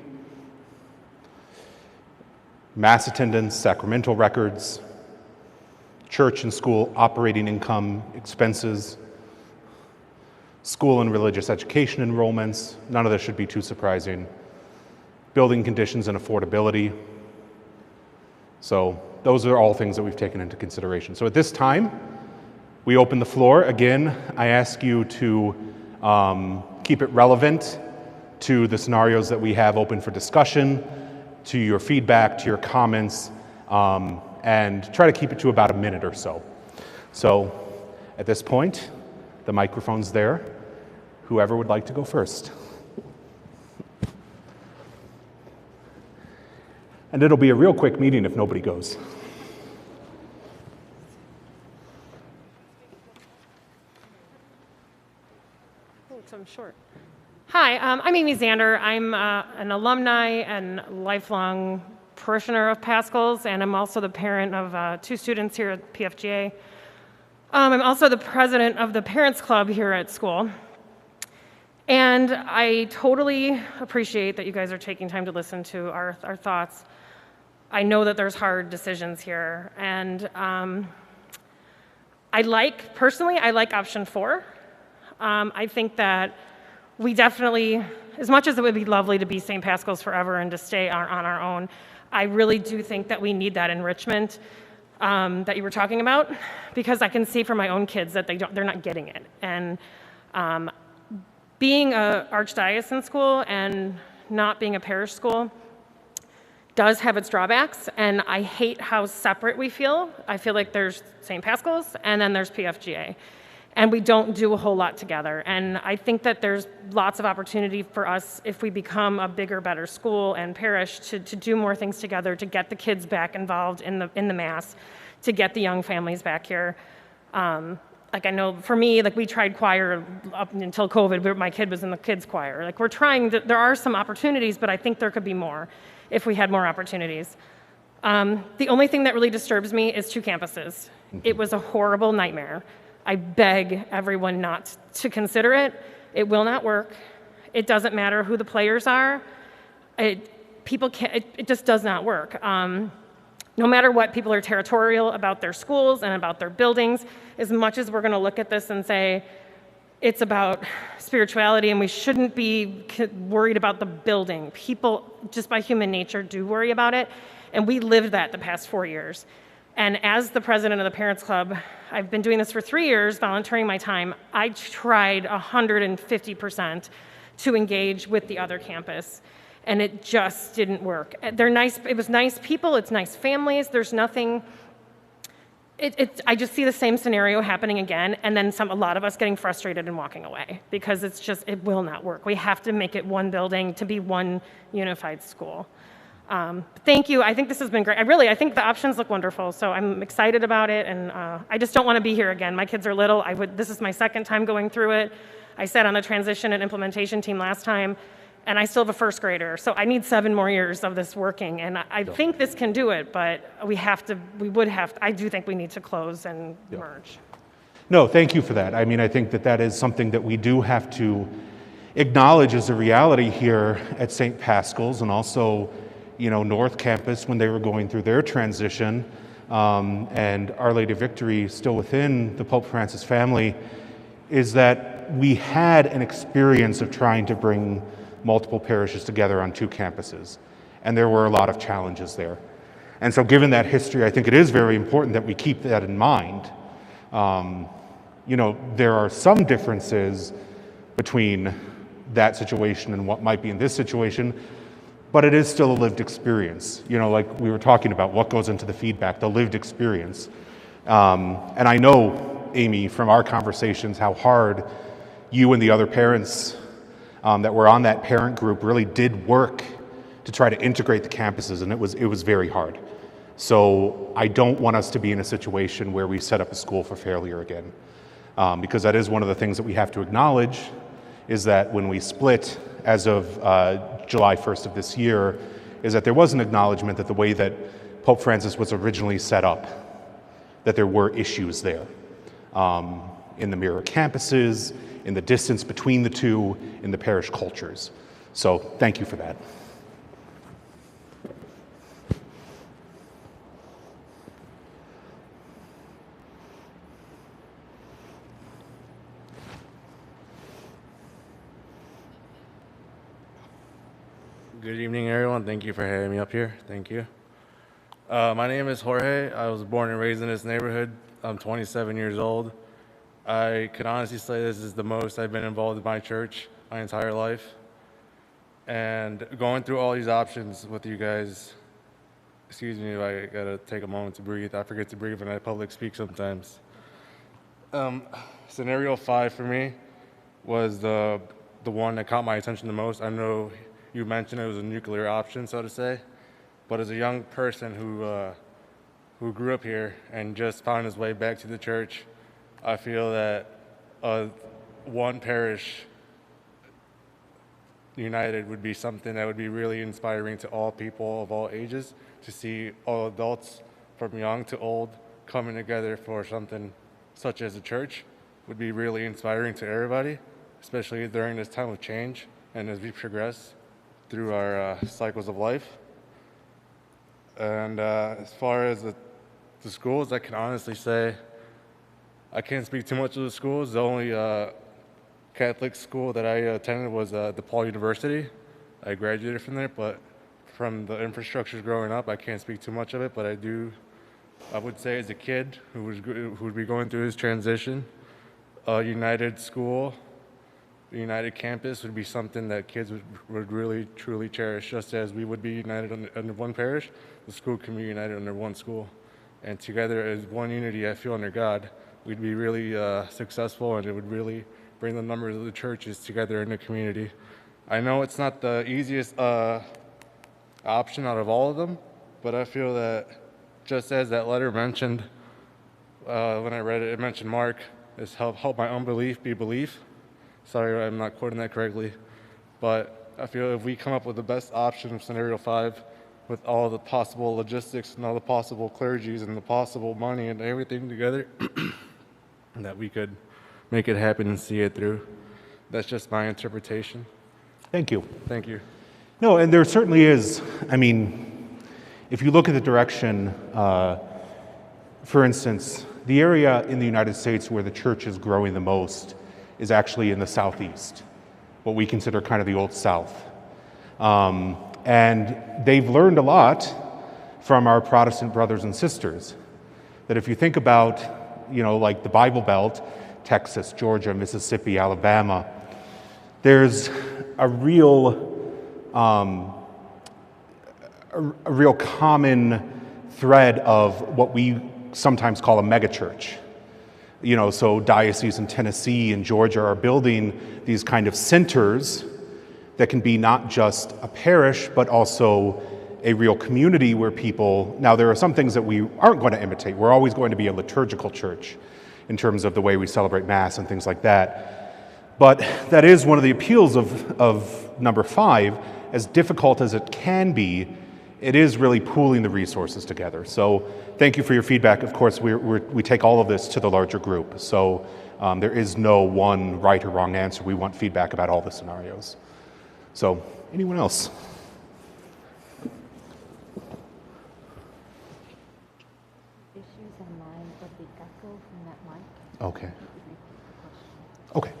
[SPEAKER 6] mass attendance, sacramental records, church and school operating income expenses, school and religious education enrollments. None of this should be too surprising. Building conditions and affordability. So those are all things that we've taken into consideration. So at this time, we open the floor. Again, I ask you to keep it relevant to the scenarios that we have open for discussion, to your feedback, to your comments, and try to keep it to about a minute or so. So at this point, the microphone's there. Whoever would like to go first. And it'll be a real quick meeting if nobody goes.
[SPEAKER 7] Oh, so I'm short. Hi, I'm Amy Zander. I'm an alumni and lifelong parishioner of Pascal's, and I'm also the parent of 2 students here at PFGA. I'm also the president of the Parents Club here at school. And I totally appreciate that you guys are taking time to listen to our thoughts. I know that there's hard decisions here, and personally, I like option 4. I think that we definitely, as much as it would be lovely to be St. Pascal's forever and to stay on our own, I really do think that we need that enrichment that you were talking about, because I can see from my own kids that they're not getting it. And being a archdiocesan school and not being a parish school does have its drawbacks, and I hate how separate we feel. I feel like there's St. Pascal's and then there's PFGA, and we don't do a whole lot together. And I think that there's lots of opportunity for us if we become a bigger, better school and parish to do more things together, to get the kids back involved in the Mass, to get the young families back here. Like I know for me, like we tried choir up until COVID, but my kid was in the kids choir. Like we're trying, there are some opportunities, but I think there could be more if we had more opportunities. The only thing that really disturbs me is 2 campuses. It was a horrible nightmare. I beg everyone not to consider it. It will not work. It doesn't matter who the players are. It just does not work. No matter what, people are territorial about their schools and about their buildings. As much as we're going to look at this and say it's about spirituality and we shouldn't be worried about the building, people, just by human nature, do worry about it. And we lived that the past 4 years. And as the president of the Parents Club, I've been doing this for 3 years, volunteering my time. I tried 150% to engage with the other campus, and it just didn't work. They're nice. It was nice people. It's nice families. There's nothing. I just see the same scenario happening again, and then a lot of us getting frustrated and walking away because it will not work. We have to make it one building to be one unified school. Thank you. I think this has been great. I think the options look wonderful, so I'm excited about it, and I just don't want to be here again. My kids are little. This is my second time going through it. I sat on the transition and implementation team last time, and I still have a first grader. So I need 7 more years of this working, and I think this can do it, but I do think we need to close and merge.
[SPEAKER 6] No, thank you for that. I mean, I think that is something that we do have to acknowledge as a reality here at St. Pascal's, and also, North Campus when they were going through their transition, and Our Lady of Victory still within the Pope Francis family, is that we had an experience of trying to bring multiple parishes together on 2 campuses, and there were a lot of challenges there. And so given that history, I think it is very important that we keep that in mind. There are some differences between that situation and what might be in this situation, but it is still a lived experience. Like we were talking about, what goes into the feedback, the lived experience. And I know, Amy, from our conversations, how hard you and the other parents that were on that parent group really did work to try to integrate the campuses, and it was very hard. So I don't want us to be in a situation where we set up a school for failure again, because that is one of the things that we have to acknowledge, is that when we split as of July 1st of this year, is that there was an acknowledgement that the way that Pope Francis was originally set up, that there were issues there in the mirror campuses, in the distance between the two, in the parish cultures. So thank you for that.
[SPEAKER 8] Good evening, everyone. Thank you for having me up here. Thank you. My name is Jorge. I was born and raised in this neighborhood. I'm 27 years old. I can honestly say this is the most I've been involved in my church my entire life. And going through all these options with you guys, excuse me if I gotta take a moment to breathe. I forget to breathe when I public speak sometimes. Scenario 5 for me was the one that caught my attention the most. I know you mentioned it was a nuclear option, so to say, but as a young person who grew up here and just found his way back to the church, I feel that one parish united would be something that would be really inspiring to all people of all ages, to see all adults from young to old coming together for something such as a church would be really inspiring to everybody, especially during this time of change and as we progress through our cycles of life. And as far as the schools, I can honestly say I can't speak too much of the schools. The only Catholic school that I attended was DePaul University. I graduated from there, but from the infrastructures growing up, I can't speak too much of it, but I would say as a kid who would be going through his transition, a united school, a united campus would be something that kids would really, truly cherish, just as we would be united under one parish. The school can be united under one school. And together as one unity, I feel, under God, we'd be really successful, and it would really bring the numbers of the churches together in the community. I know it's not the easiest option out of all of them, but I feel that just as that letter mentioned, when I read it, it mentioned Mark, is help my unbelief be belief. Sorry, I'm not quoting that correctly, but I feel if we come up with the best option of scenario 5, with all the possible logistics and all the possible clergies and the possible money and everything together, that we could make it happen and see it through. That's just my interpretation.
[SPEAKER 6] Thank you.
[SPEAKER 8] Thank you.
[SPEAKER 6] No, and there certainly is. I mean, if you look at the direction, for instance, the area in the United States where the church is growing the most is actually in the southeast, what we consider kind of the Old South. And they've learned a lot from our Protestant brothers and sisters. That if you think about, like the Bible Belt, Texas, Georgia, Mississippi, Alabama, there's a real common thread of what we sometimes call a megachurch. So dioceses in Tennessee and Georgia are building these kind of centers that can be not just a parish, but also a real community where people, now there are some things that we aren't going to imitate. We're always going to be a liturgical church in terms of the way we celebrate Mass and things like that. But that is one of the appeals of number 5. As difficult as it can be, it is really pooling the resources together. So thank you for your feedback. Of course, we take all of this to the larger group. So there is no one right or wrong answer. We want feedback about all the scenarios. So anyone else?
[SPEAKER 2] Issues on mine of the echo from that mic.
[SPEAKER 6] Okay. Okay.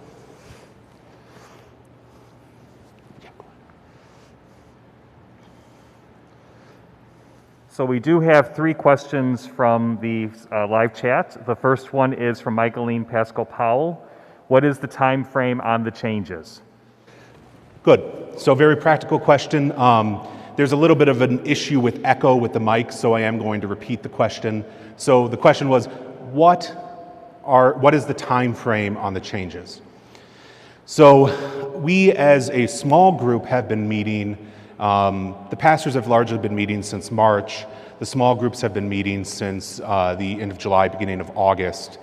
[SPEAKER 5] So we do have 3 questions from the live chat. The first one is from Michaeline Pascal Powell. What is the time frame on the changes?
[SPEAKER 6] Good. So very practical question. There's a little bit of an issue with echo with the mic, so I am going to repeat the question. So the question was, what is the time frame on the changes? So we as a small group have been meeting. The pastors have largely been meeting since March. The small groups have been meeting since the end of July, beginning of August.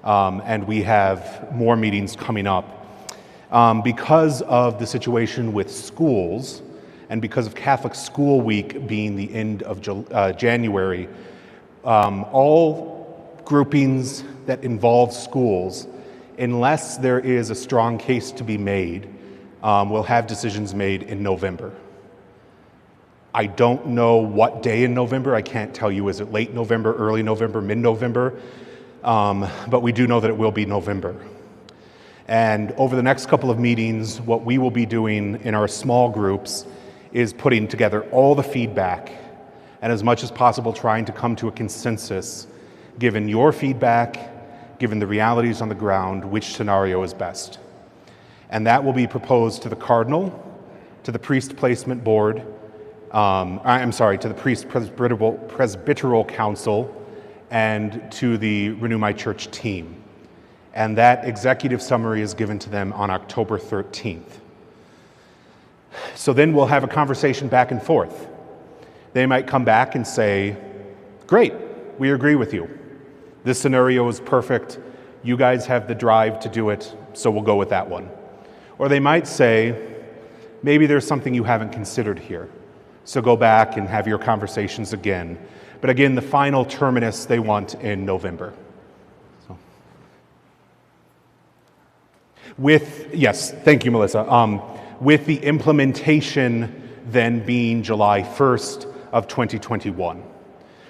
[SPEAKER 6] And we have more meetings coming up. Because of the situation with schools, and because of Catholic School Week being the end of January, all groupings that involve schools, unless there is a strong case to be made, will have decisions made in November. I don't know what day in November. I can't tell you, is it late November, early November, mid-November? But we do know that it will be November. And over the next couple of meetings, what we will be doing in our small groups is putting together all the feedback and as much as possible trying to come to a consensus, given your feedback, given the realities on the ground, which scenario is best. And that will be proposed to the Cardinal, to the Priest Placement Board, to the Priest Presbyteral Council, and to the Renew My Church team. And that executive summary is given to them on October 13th. So then we'll have a conversation back and forth. They might come back and say, great, we agree with you. This scenario is perfect. You guys have the drive to do it, so we'll go with that one. Or they might say, maybe there's something you haven't considered here. So go back and have your conversations again. But again, the final terminus they want in November. So. Yes, thank you, Melissa. With the implementation then being July 1st of 2021.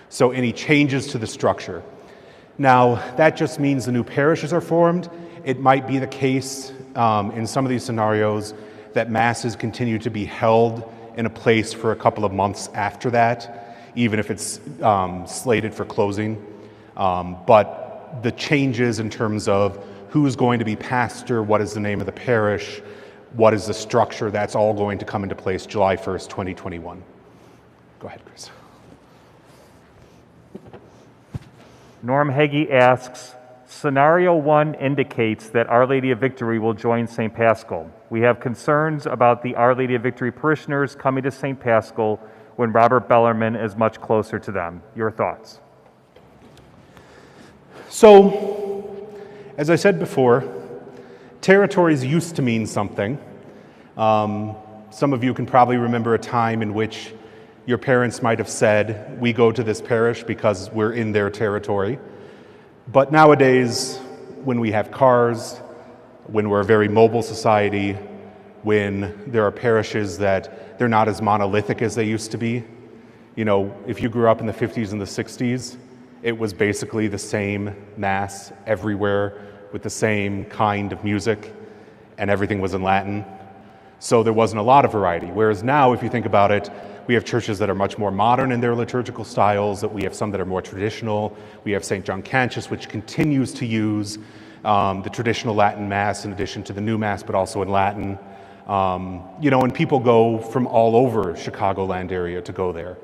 [SPEAKER 6] So any changes to the structure. Now, that just means the new parishes are formed. It might be the case in some of these scenarios that masses continue to be held in a place for a couple of months after that, even if it's slated for closing. But the changes in terms of who's going to be pastor, what is the name of the parish, what is the structure, that's all going to come into place July 1st, 2021. Go ahead, Chris.
[SPEAKER 5] Norm Heggie asks, Scenario 1 indicates that Our Lady of Victory will join St. Pascal. We have concerns about the Our Lady of Victory parishioners coming to St. Pascal when Robert Bellarmine is much closer to them. Your thoughts?
[SPEAKER 6] So, as I said before, territories used to mean something. Some of you can probably remember a time in which your parents might have said, we go to this parish because we're in their territory. But nowadays, when we have cars, when we're a very mobile society, when there are parishes that they're not as monolithic as they used to be, you know, if you grew up in the 50s and the 60s, it was basically the same mass everywhere with the same kind of music, and everything was in Latin. So there wasn't a lot of variety. Whereas now, if you think about it, we have churches that are much more modern in their liturgical styles, that we have some that are more traditional. We have St. John Cantius, which continues to use the traditional Latin Mass in addition to the new Mass, but also in Latin. You know, and people go from all over Chicagoland area to go there.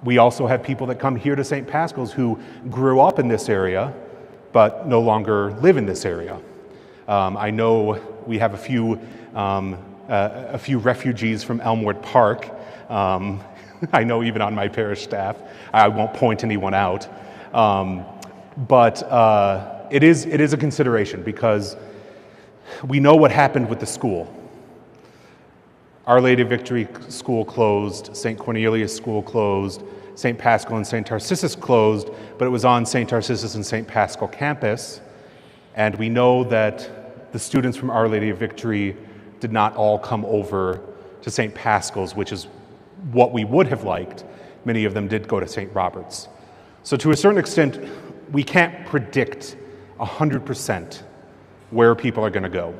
[SPEAKER 6] We also have people that come here to St. Pascal's who grew up in this area, but no longer live in this area. I know we have a few refugees from Elmwood Park. I know even on my parish staff. I won't point anyone out. But it is a consideration because We know what happened with the school. Our Lady of Victory School closed, St. Cornelius School closed, St. Pascal and St. Tarcissus closed, but it was on St. Tarcissus and St. Pascal campus. And we know that the students from Our Lady of Victory did not all come over to St. Pascal's, which is what we would have liked. Many of them did go to St. Robert's. So to a certain extent, we can't predict 100% where people are going to go.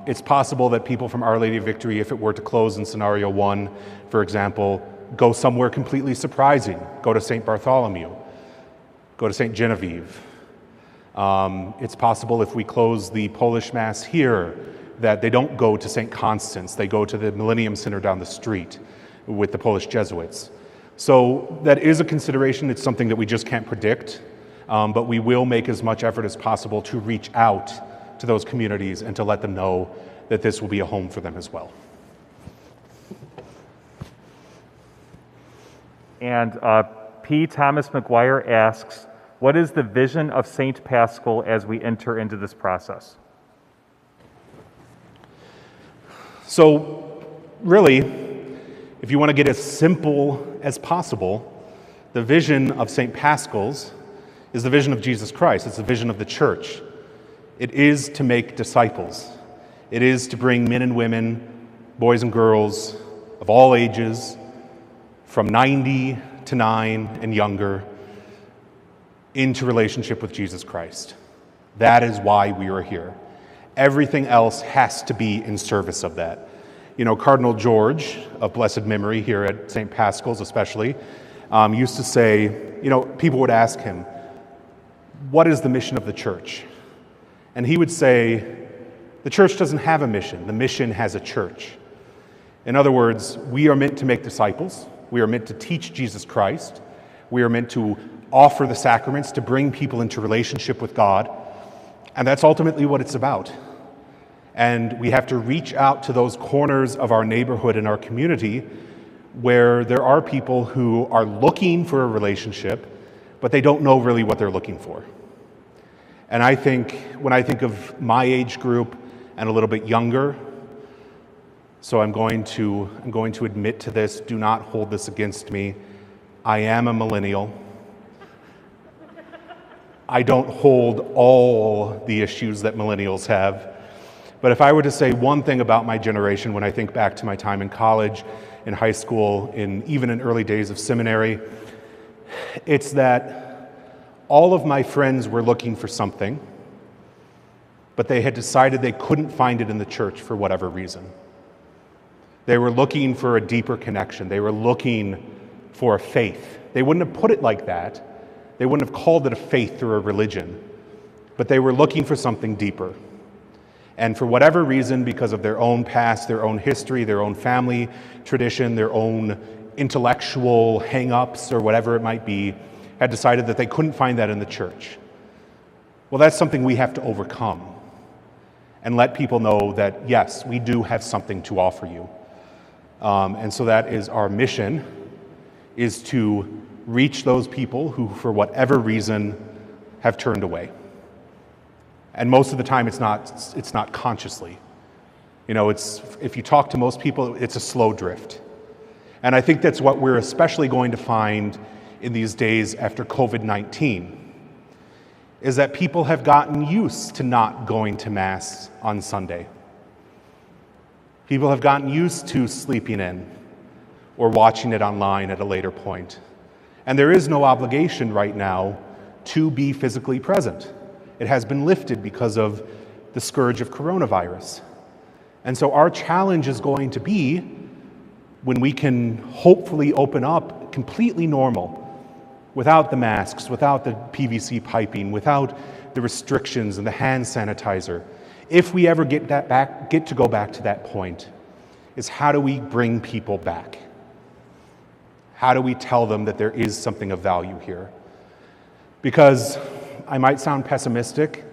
[SPEAKER 6] It's possible that people from Our Lady of Victory, if it were to close in scenario 1, for example, go somewhere completely surprising, go to St. Bartholomew, go to St. Genevieve. It's possible if we close the Polish Mass here that they don't go to St. Constance, they go to the Millennium Center down the street with the Polish Jesuits. So that is a consideration. It's something that we just can't predict, but we will make as much effort as possible to reach out to those communities and to let them know that this will be a home for them as well.
[SPEAKER 5] And P. Thomas McGuire asks, what is the vision of St. Pascal as we enter into this process?
[SPEAKER 6] So really, if you want to get as simple as possible, the vision of St. Pascal's is the vision of Jesus Christ. It's the vision of the church. It is to make disciples. It is to bring men and women, boys and girls of all ages, from 90 to 9 and younger, into relationship with Jesus Christ. That is why we are here. Everything else has to be in service of that. You know, Cardinal George, of blessed memory here at St. Pascal's especially, used to say, you know, people would ask him, what is the mission of the church? And he would say, the church doesn't have a mission. The mission has a church. In other words, we are meant to make disciples. We are meant to teach Jesus Christ. We are meant to offer the sacraments, to bring people into relationship with God. And that's ultimately what it's about. And we have to reach out to those corners of our neighborhood and our community where there are people who are looking for a relationship, but they don't know really what they're looking for. And I think, when I think of my age group and a little bit younger, so I'm going to admit to this, do not hold this against me. I am a millennial. I don't hold all the issues that millennials have. But if I were to say one thing about my generation, when I think back to my time in college, in high school, even in early days of seminary, it's that all of my friends were looking for something, but they had decided they couldn't find it in the church for whatever reason. They were looking for a deeper connection. They were looking for a faith. They wouldn't have put it like that. They wouldn't have called it a faith or a religion, but they were looking for something deeper. And for whatever reason, because of their own past, their own history, their own family tradition, their own intellectual hang-ups or whatever it might be, had decided that they couldn't find that in the church. Well, that's something we have to overcome and let people know that, yes, we do have something to offer you. And so that is our mission, is to reach those people who, for whatever reason, have turned away. And most of the time, it's not consciously. You know, if you talk to most people, it's a slow drift. And I think that's what we're especially going to find in these days after COVID-19, is that people have gotten used to not going to Mass on Sunday. People have gotten used to sleeping in or watching it online at a later point. And there is no obligation right now to be physically present. It has been lifted because of the scourge of coronavirus. And so our challenge is going to be, when we can hopefully open up completely normal, without the masks, without the PVC piping, without the restrictions and the hand sanitizer, if we ever get to go back to that point, is how do we bring people back? How do we tell them that there is something of value here? Because I might sound pessimistic,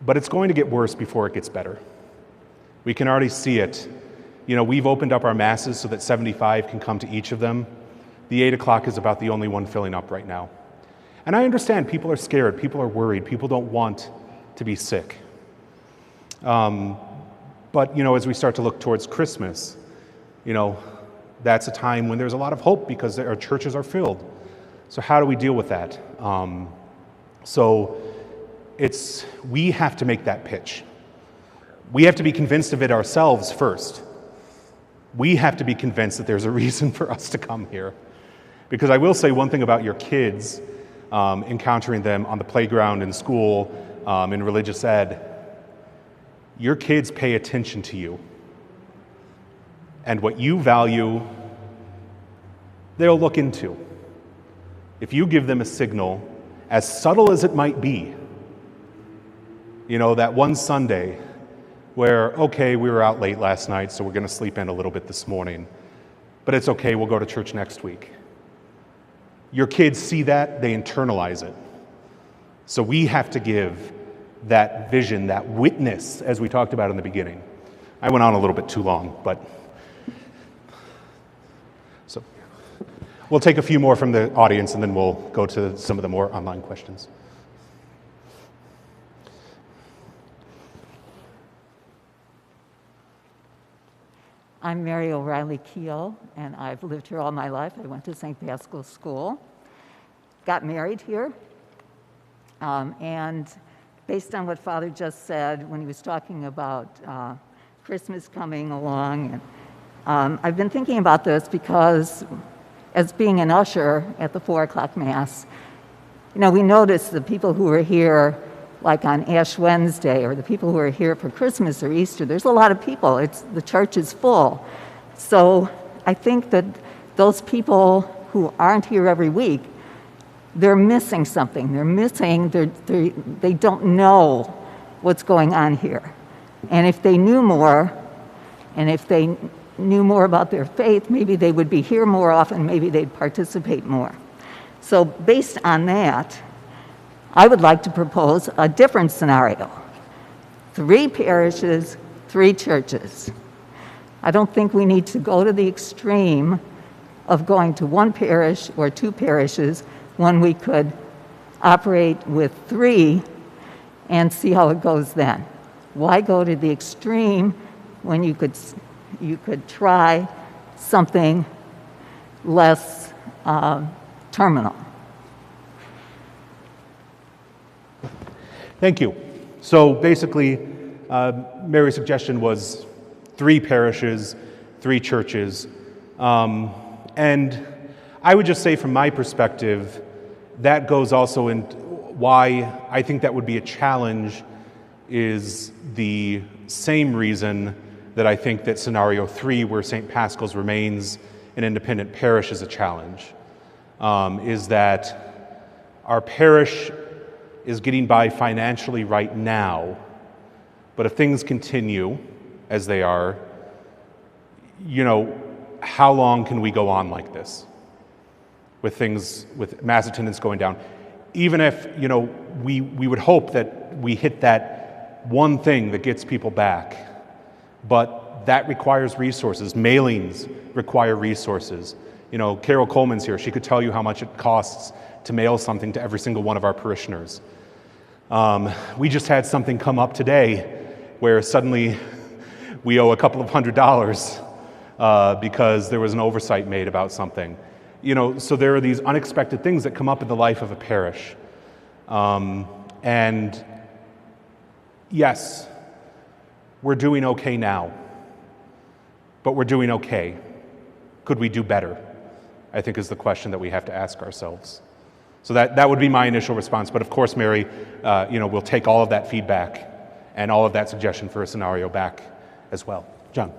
[SPEAKER 6] but it's going to get worse before it gets better. We can already see it. You know, we've opened up our masses so that 75 can come to each of them. The 8 o'clock is about the only one filling up right now. And I understand people are scared, people are worried, people don't want to be sick. But, as we start to look towards Christmas, that's a time when there's a lot of hope because our churches are filled. So how do we deal with that? We have to make that pitch. We have to be convinced of it ourselves first. We have to be convinced that there's a reason for us to come here. Because I will say one thing about your kids, encountering them on the playground, in school, in religious ed. Your kids pay attention to you. And what you value, they'll look into. If you give them a signal, as subtle as it might be, that one Sunday where, okay, we were out late last night, so we're going to sleep in a little bit this morning, but it's okay, we'll go to church next week. Your kids see that, they internalize it. So we have to give that vision, that witness, as we talked about in the beginning. I went on a little bit too long, but so we'll take a few more from the audience and then we'll go to some of the more online questions.
[SPEAKER 9] I'm Mary O'Reilly Keel, and I've lived here all my life. I went to St. Pascal School, got married here, and based on what Father just said when he was talking about Christmas coming along, and I've been thinking about this because as being an usher at the 4 o'clock Mass, we notice the people who are here like on Ash Wednesday, or the people who are here for Christmas or Easter, there's a lot of people. The church is full. So I think that those people who aren't here every week, they're missing something. They don't know what's going on here. And if they knew more, and if they knew more about their faith, maybe they would be here more often, maybe they'd participate more. So based on that, I would like to propose a different scenario. 3 parishes, 3 churches. I don't think we need to go to the extreme of going to 1 parish or 2 parishes when we could operate with 3 and see how it goes then. Why go to the extreme when you could try something less terminal?
[SPEAKER 6] Thank you. So basically, Mary's suggestion was 3 parishes, 3 churches. And I would just say from my perspective, that goes also in why I think that would be a challenge is the same reason that I think that scenario 3, where St. Pascal's remains an independent parish, is a challenge, is that our parish is getting by financially right now, but if things continue as they are, how long can we go on like this with mass attendance going down? Even if, we would hope that we hit that one thing that gets people back, but that requires resources. Mailings require resources. Carol Coleman's here. She could tell you how much it costs to mail something to every single one of our parishioners. We just had something come up today where suddenly we owe a couple of $100 because there was an oversight made about something. So there are these unexpected things that come up in the life of a parish. And yes, we're doing okay now, but we're doing okay. Could we do better? I think is the question that we have to ask ourselves. So that would be my initial response. But of course, Mary, we'll take all of that feedback and all of that suggestion for a scenario back as well. John.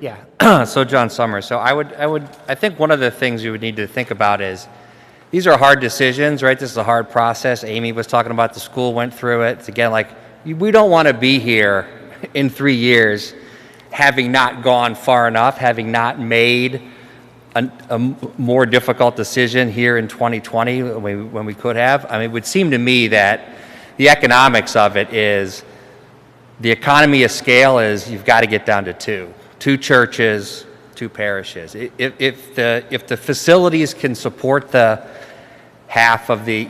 [SPEAKER 10] Yeah. So John Summers. So I think one of the things you would need to think about is these are hard decisions, right? This is a hard process. Amy was talking about the school went through it. It's again, like we don't want to be here in 3 years having not gone far enough, having not made a more difficult decision here in 2020 when we could have. I mean, it would seem to me that the economics of it is the economy of scale is you've got to get down to 2 churches, 2 parishes. If the facilities can support the half of the,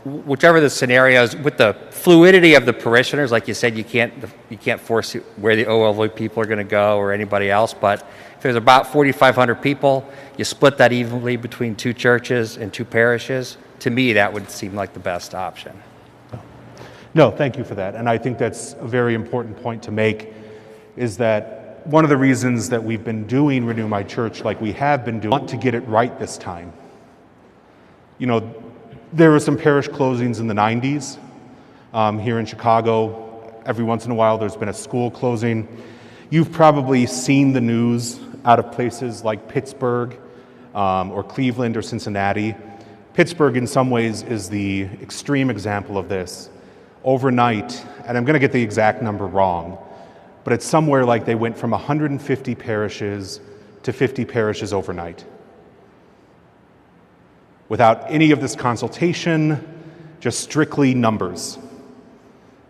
[SPEAKER 10] whichever the scenarios, with the fluidity of the parishioners, like you said, you can't force where the OLV people are going to go or anybody else, but if there's about 4,500 people, you split that evenly between 2 churches and 2 parishes. To me, that would seem like the best option.
[SPEAKER 6] No, thank you for that. And I think that's a very important point to make, is that one of the reasons that we've been doing Renew My Church like we have been doing, want to get it right this time. There were some parish closings in the 90s here in Chicago. Every once in a while there's been a school closing. You've probably seen the news out of places like Pittsburgh or Cleveland or Cincinnati. Pittsburgh in some ways is the extreme example of this. Overnight, and I'm going to get the exact number wrong, but it's somewhere like they went from 150 parishes to 50 parishes overnight. Without any of this consultation, just strictly numbers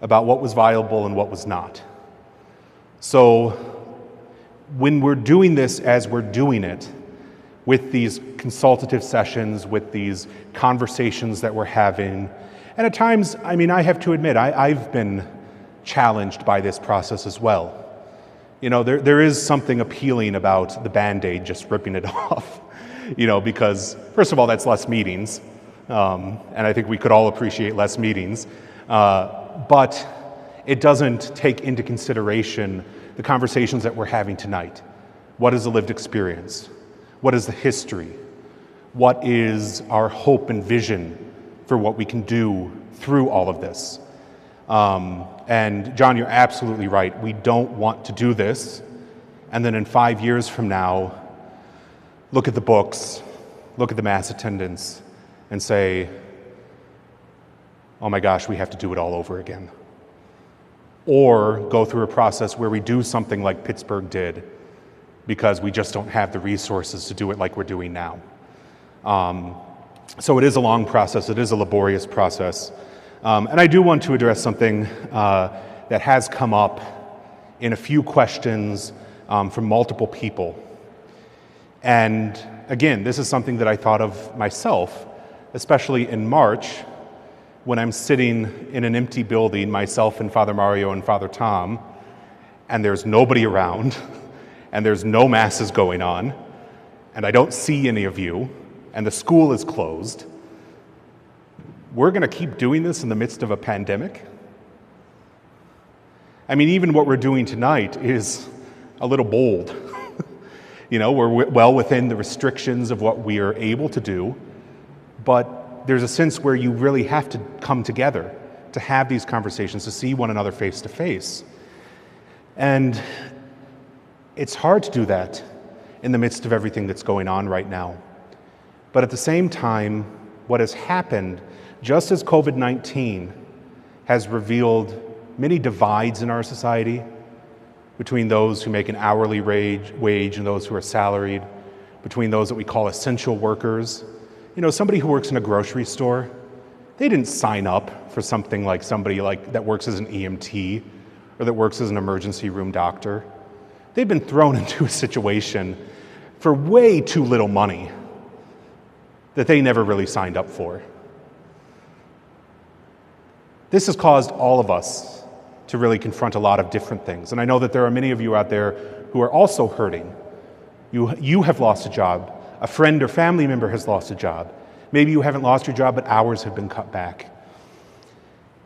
[SPEAKER 6] about what was viable and what was not. So when we're doing this as we're doing it, with these consultative sessions, with these conversations that we're having, and at times, I have to admit, I've been challenged by this process as well. There is something appealing about the Band-Aid, just ripping it off. Because first of all, that's less meetings, and I think we could all appreciate less meetings, but it doesn't take into consideration the conversations that we're having tonight. What is the lived experience? What is the history? What is our hope and vision for what we can do through all of this? And John, you're absolutely right. We don't want to do this, and then in 5 years from now, look at the books, look at the mass attendance, and say, oh my gosh, we have to do it all over again. Or go through a process where we do something like Pittsburgh did, because we just don't have the resources to do it like we're doing now. So it is a long process, it is a laborious process. And I do want to address something that has come up in a few questions from multiple people. And again, this is something that I thought of myself, especially in March, when I'm sitting in an empty building, myself and Father Mario and Father Tom, and there's nobody around, and there's no masses going on, and I don't see any of you, and the school is closed. We're going to keep doing this in the midst of a pandemic? Even what we're doing tonight is a little bold. We're well within the restrictions of what we are able to do, but there's a sense where you really have to come together to have these conversations, to see one another face to face. And it's hard to do that in the midst of everything that's going on right now. But at the same time, what has happened, just as COVID-19 has revealed many divides in our society, between those who make an hourly wage and those who are salaried, between those that we call essential workers. Somebody who works in a grocery store, they didn't sign up for something like somebody that works as an EMT or that works as an emergency room doctor. They've been thrown into a situation for way too little money that they never really signed up for. This has caused all of us to really confront a lot of different things. And I know that there are many of you out there who are also hurting. You have lost a job. A friend or family member has lost a job. Maybe you haven't lost your job, but hours have been cut back.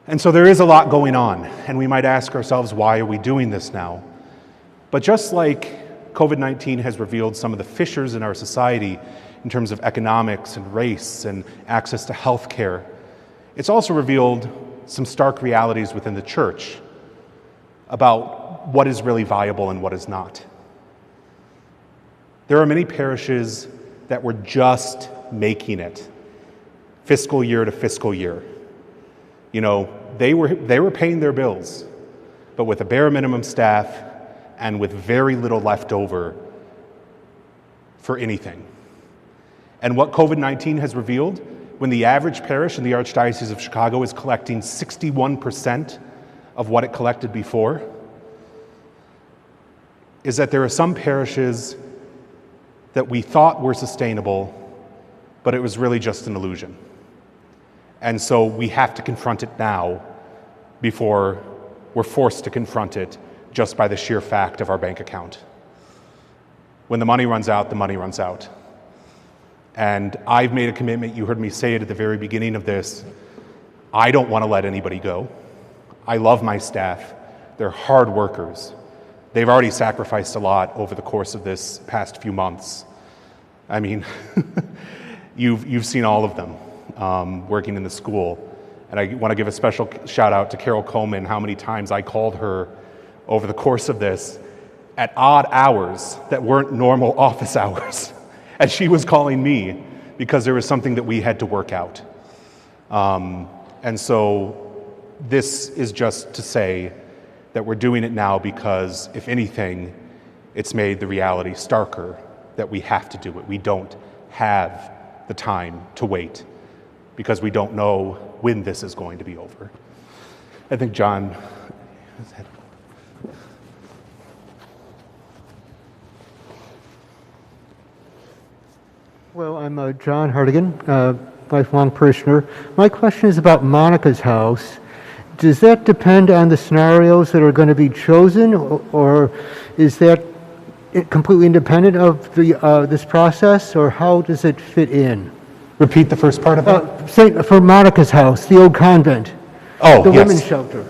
[SPEAKER 6] And so there is a lot going on, and we might ask ourselves, why are we doing this now? But just like COVID-19 has revealed some of the fissures in our society in terms of economics and race and access to health care, it's also revealed some stark realities within the church about what is really viable and what is not. There are many parishes that were just making it, fiscal year to fiscal year. They were paying their bills, but with a bare minimum staff and with very little left over for anything. And what COVID-19 has revealed, when the average parish in the Archdiocese of Chicago is collecting 61% of what it collected before, is that there are some parishes that we thought were sustainable, but it was really just an illusion. And so we have to confront it now before we're forced to confront it just by the sheer fact of our bank account. When the money runs out, the money runs out. And I've made a commitment, you heard me say it at the very beginning of this, I don't want to let anybody go. I love my staff. They're hard workers. They've already sacrificed a lot over the course of this past few months. I mean, you've seen all of them working in the school. And I want to give a special shout out to Carol Coleman, how many times I called her over the course of this at odd hours that weren't normal office hours. And she was calling me because there was something that we had to work out. And so this is just to say that we're doing it now because, if anything, it's made the reality starker that we have to do it. We don't have the time to wait because we don't know when this is going to be over. I think John.
[SPEAKER 11] Well, I'm John Hardigan, lifelong parishioner. My question is about Monica's house. Does that depend on the scenarios that are going to be chosen, or is that completely independent of this process, or how does it fit in?
[SPEAKER 6] Repeat the first part of that.
[SPEAKER 11] For Monica's house, the old convent.
[SPEAKER 6] Oh,
[SPEAKER 11] the
[SPEAKER 6] yes.
[SPEAKER 11] women's shelter.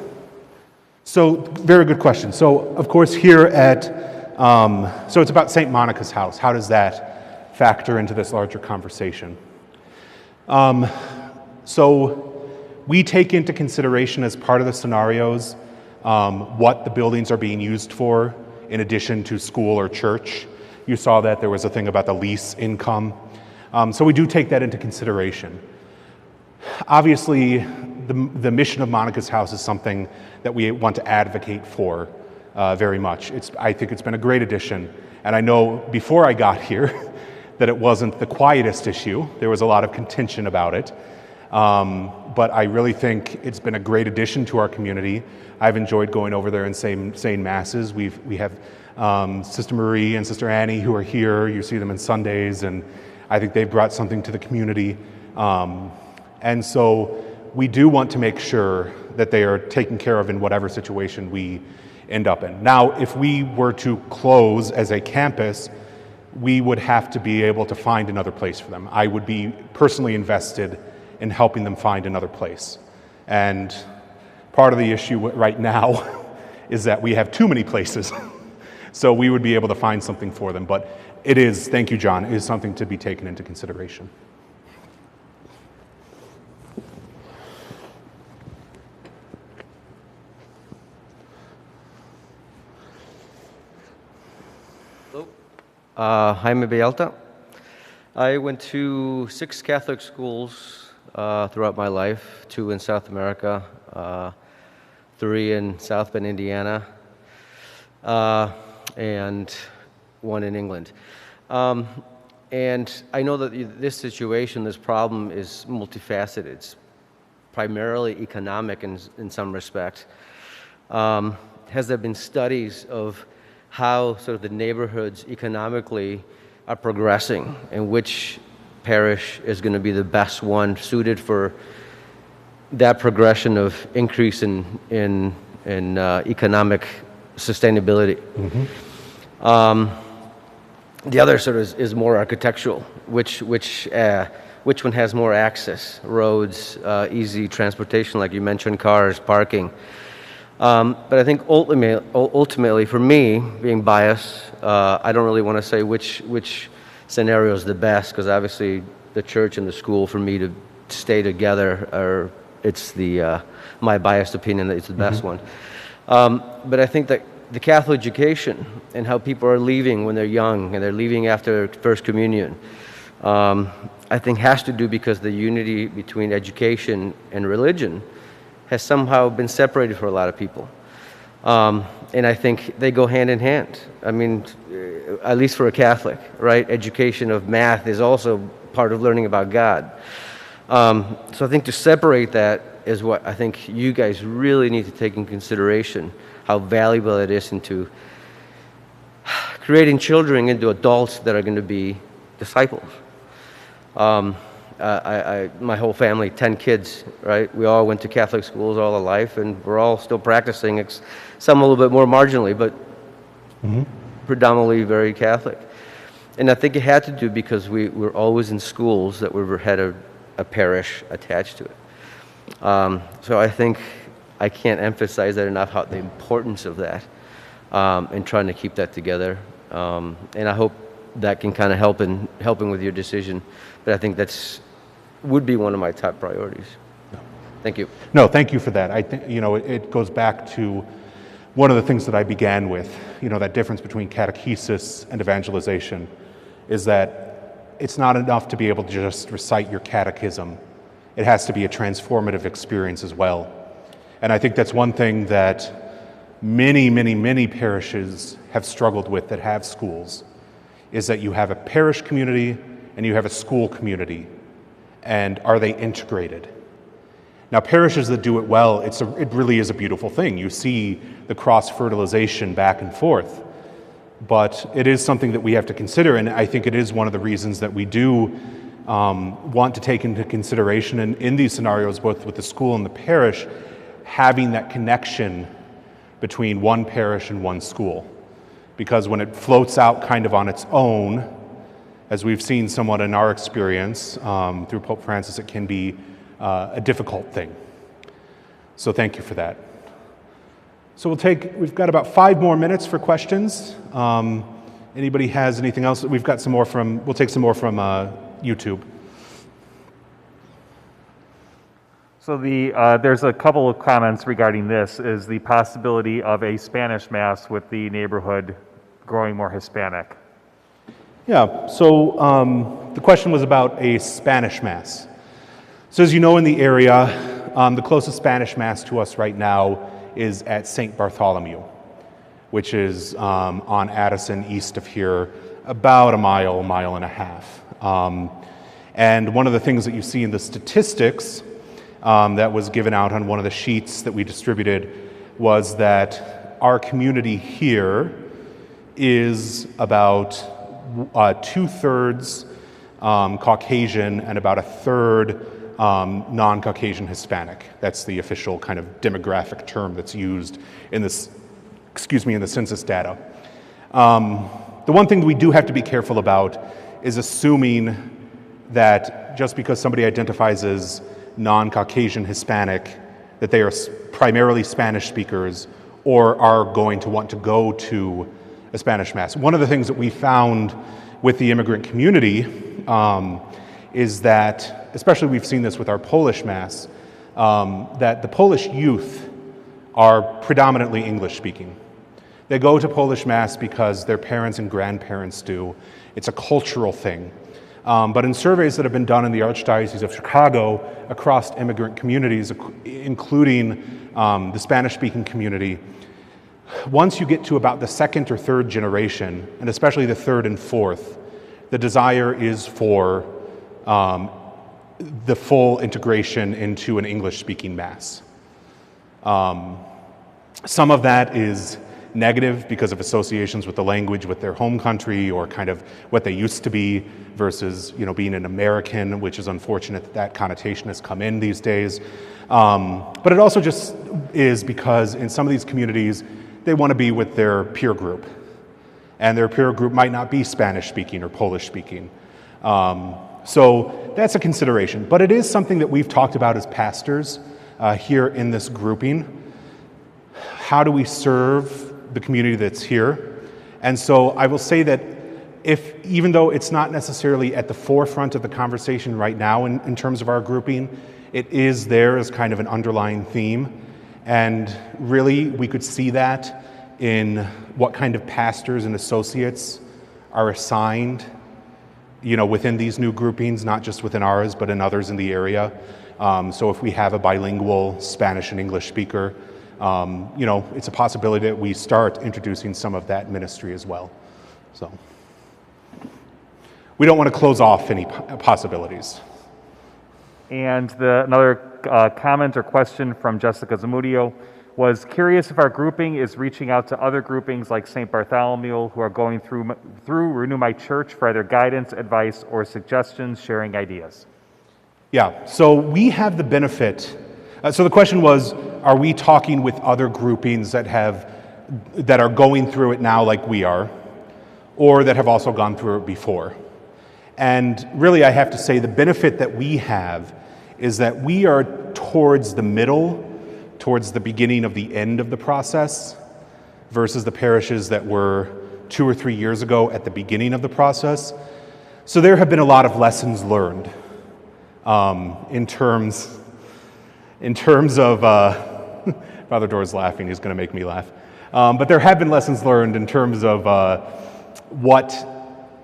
[SPEAKER 6] So, very good question. So, of course, here at, so it's about St. Monica's house. How does that factor into this larger conversation? So, we take into consideration as part of the scenarios what the buildings are being used for in addition to school or church. You saw that there was a thing about the lease income. So we do take that into consideration. Obviously, the mission of Monica's house is something that we want to advocate for very much. I think it's been a great addition. And I know before I got here that it wasn't the quietest issue. There was a lot of contention about it. But I really think it's been a great addition to our community. I've enjoyed going over there and saying masses. We have Sister Marie and Sister Annie who are here. You see them on Sundays, and I think they've brought something to the community. And so we do want to make sure that they are taken care of in whatever situation we end up in. Now, if we were to close as a campus, we would have to be able to find another place for them. I would be personally invested in helping them find another place. And part of the issue right now is that we have too many places. So we would be able to find something for them. But it is, thank you, John, it is something to be taken into consideration.
[SPEAKER 12] Hello. Jaime Bialta. I went to 6 Catholic schools throughout my life, 2 in South America, 3 in South Bend, Indiana, and 1 in England. And I know that this situation, this problem is multifaceted. It's primarily economic in some respect. Has there been studies of how sort of the neighborhoods economically are progressing and which parish is going to be the best one suited for that progression of increase in economic sustainability? Mm-hmm. The other sort of is more architectural. Which one has more access? Roads, easy transportation, like you mentioned, cars, parking. But I think ultimately, for me, being biased, I don't really want to say which scenario is the best, because obviously the church and the school, for me to stay together, it's my biased opinion that it's the best one. But I think that the Catholic education and how people are leaving when they're young and they're leaving after First Communion, I think has to do because the unity between education and religion has somehow been separated for a lot of people. And I think they go hand in hand. I mean, at least for a Catholic, right? Education of math is also part of learning about God. So I think to separate that is what I think you guys really need to take in consideration, how valuable it is into creating children into adults that are going to be disciples. my whole family, 10 kids, right? We all went to Catholic schools all our life, and we're all still practicing. Some a little bit more marginally, but predominantly very Catholic. And I think it had to do because we were always in schools that had a parish attached to it. So I think I can't emphasize that enough, how the importance of that, and trying to keep that together. And I hope that can kind of helping with your decision. But I think would be one of my top priorities. Thank you.
[SPEAKER 6] No, thank you for that. I think, it goes back to one of the things that I began with, that difference between catechesis and evangelization is that it's not enough to be able to just recite your catechism. It has to be a transformative experience as well. And I think that's one thing that many, many, many parishes have struggled with that have schools, is that you have a parish community and you have a school community. And are they integrated? Now, parishes that do it well, it really is a beautiful thing. You see the cross-fertilization back and forth. But it is something that we have to consider, and I think it is one of the reasons that we do want to take into consideration in these scenarios, both with the school and the parish, having that connection between one parish and one school. Because when it floats out kind of on its own, as we've seen somewhat in our experience through Pope Francis, it can be a difficult thing. So thank you for that. So we've got about 5 more minutes for questions. Anybody has anything else? We'll take some more from YouTube.
[SPEAKER 5] So there's a couple of comments regarding this, is the possibility of a Spanish Mass with the neighborhood growing more Hispanic.
[SPEAKER 6] Yeah, so the question was about a Spanish Mass. So as you know, in the area, the closest Spanish Mass to us right now is at St. Bartholomew, which is on Addison, east of here, about a mile and a half. And one of the things that you see in the statistics that was given out on one of the sheets that we distributed was that our community here is about 2/3 Caucasian and about 1/3 non-Caucasian Hispanic. That's the official kind of demographic term that's used in the census data. The one thing we do have to be careful about is assuming that just because somebody identifies as non-Caucasian Hispanic, that they are primarily Spanish speakers or are going to want to go to a Spanish Mass. One of the things that we found with the immigrant community is that, especially we've seen this with our Polish Mass, that the Polish youth are predominantly English speaking. They go to Polish Mass because their parents and grandparents do. It's a cultural thing. But in surveys that have been done in the Archdiocese of Chicago across immigrant communities, including the Spanish-speaking community, once you get to about the 2nd or 3rd generation, and especially the 3rd and 4th, the desire is for the full integration into an English-speaking Mass. Some of that is negative because of associations with the language with their home country or kind of what they used to be versus, being an American, which is unfortunate that that connotation has come in these days. But it also just is because in some of these communities, they want to be with their peer group. And their peer group might not be Spanish speaking or Polish speaking. So that's a consideration. But it is something that we've talked about as pastors here in this grouping. How do we serve the community that's here? And so I will say that even though it's not necessarily at the forefront of the conversation right now in terms of our grouping, it is there as kind of an underlying theme. And really, we could see that in what kind of pastors and associates are assigned, within these new groupings, not just within ours, but in others in the area. So if we have a bilingual Spanish and English speaker, it's a possibility that we start introducing some of that ministry as well. So we don't want to close off any possibilities.
[SPEAKER 5] And another comment or question from Jessica Zamudio was curious if our grouping is reaching out to other groupings like St. Bartholomew who are going through Renew My Church for either guidance, advice, or suggestions, sharing ideas.
[SPEAKER 6] Yeah, so we have the benefit. So the question was, are we talking with other groupings that are going through it now like we are, or that have also gone through it before? And really, I have to say the benefit that we have is that we are towards the middle, towards the beginning of the end of the process, versus the parishes that were 2 or 3 years ago at the beginning of the process. So there have been a lot of lessons learned in terms of, Father Door's laughing, he's going to make me laugh. But there have been lessons learned in terms of what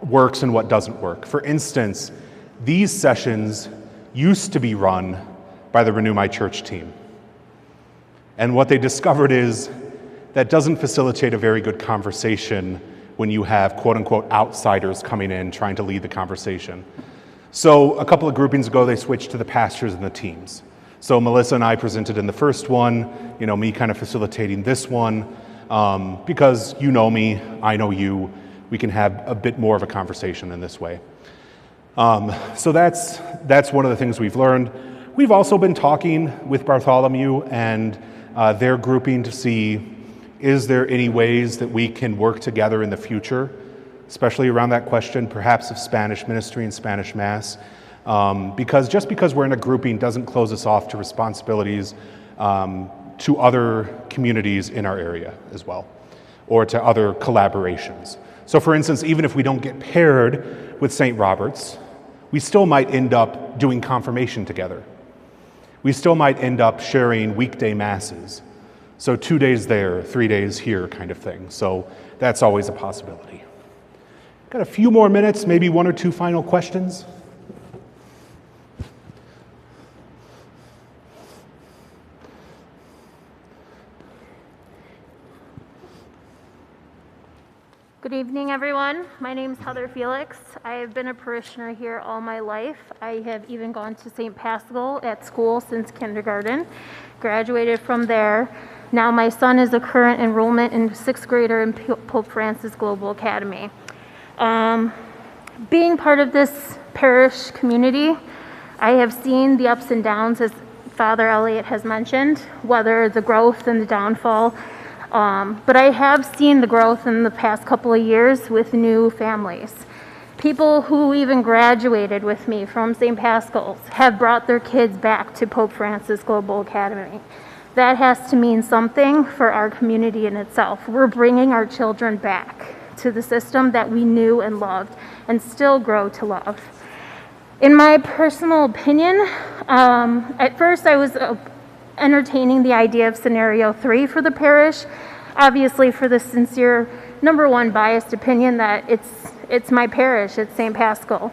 [SPEAKER 6] works and what doesn't work. For instance, these sessions used to be run by the Renew My Church team. And what they discovered is that doesn't facilitate a very good conversation when you have quote-unquote outsiders coming in trying to lead the conversation. So a couple of groupings ago, they switched to the pastors and the teams. So Melissa and I presented in the first one, me kind of facilitating this one, because you know me, I know you, we can have a bit more of a conversation in this way. So that's one of the things we've learned. We've also been talking with Bartholomew and their grouping to see, is there any ways that we can work together in the future, especially around that question, perhaps of Spanish ministry and Spanish Mass, because just because we're in a grouping doesn't close us off to responsibilities to other communities in our area as well, or to other collaborations. So for instance, even if we don't get paired with St. Robert's, we still might end up doing confirmation together. We still might end up sharing weekday masses. So 2 days there, 3 days here kind of thing. So that's always a possibility. Got a few more minutes, maybe 1 or 2 final questions.
[SPEAKER 1] Good evening, everyone. My name is Heather Felix. I have been a parishioner here all my life. I have even gone to St. Pascal at school since kindergarten, graduated from there. Now my son is a current enrollment in 6th grader in Pope Francis Global Academy. Being part of this parish community, I have seen the ups and downs, as Father Elliott has mentioned, whether the growth and the downfall. But I have seen the growth in the past couple of years with new families. People who even graduated with me from St. Pascal's have brought their kids back to Pope Francis Global Academy. That has to mean something for our community in itself. We're bringing our children back to the system that we knew and loved and still grow to love. In my personal opinion, at first I was entertaining the idea of scenario 3 for the parish, obviously for the sincere, number one biased opinion that it's my parish, it's St. Pascal.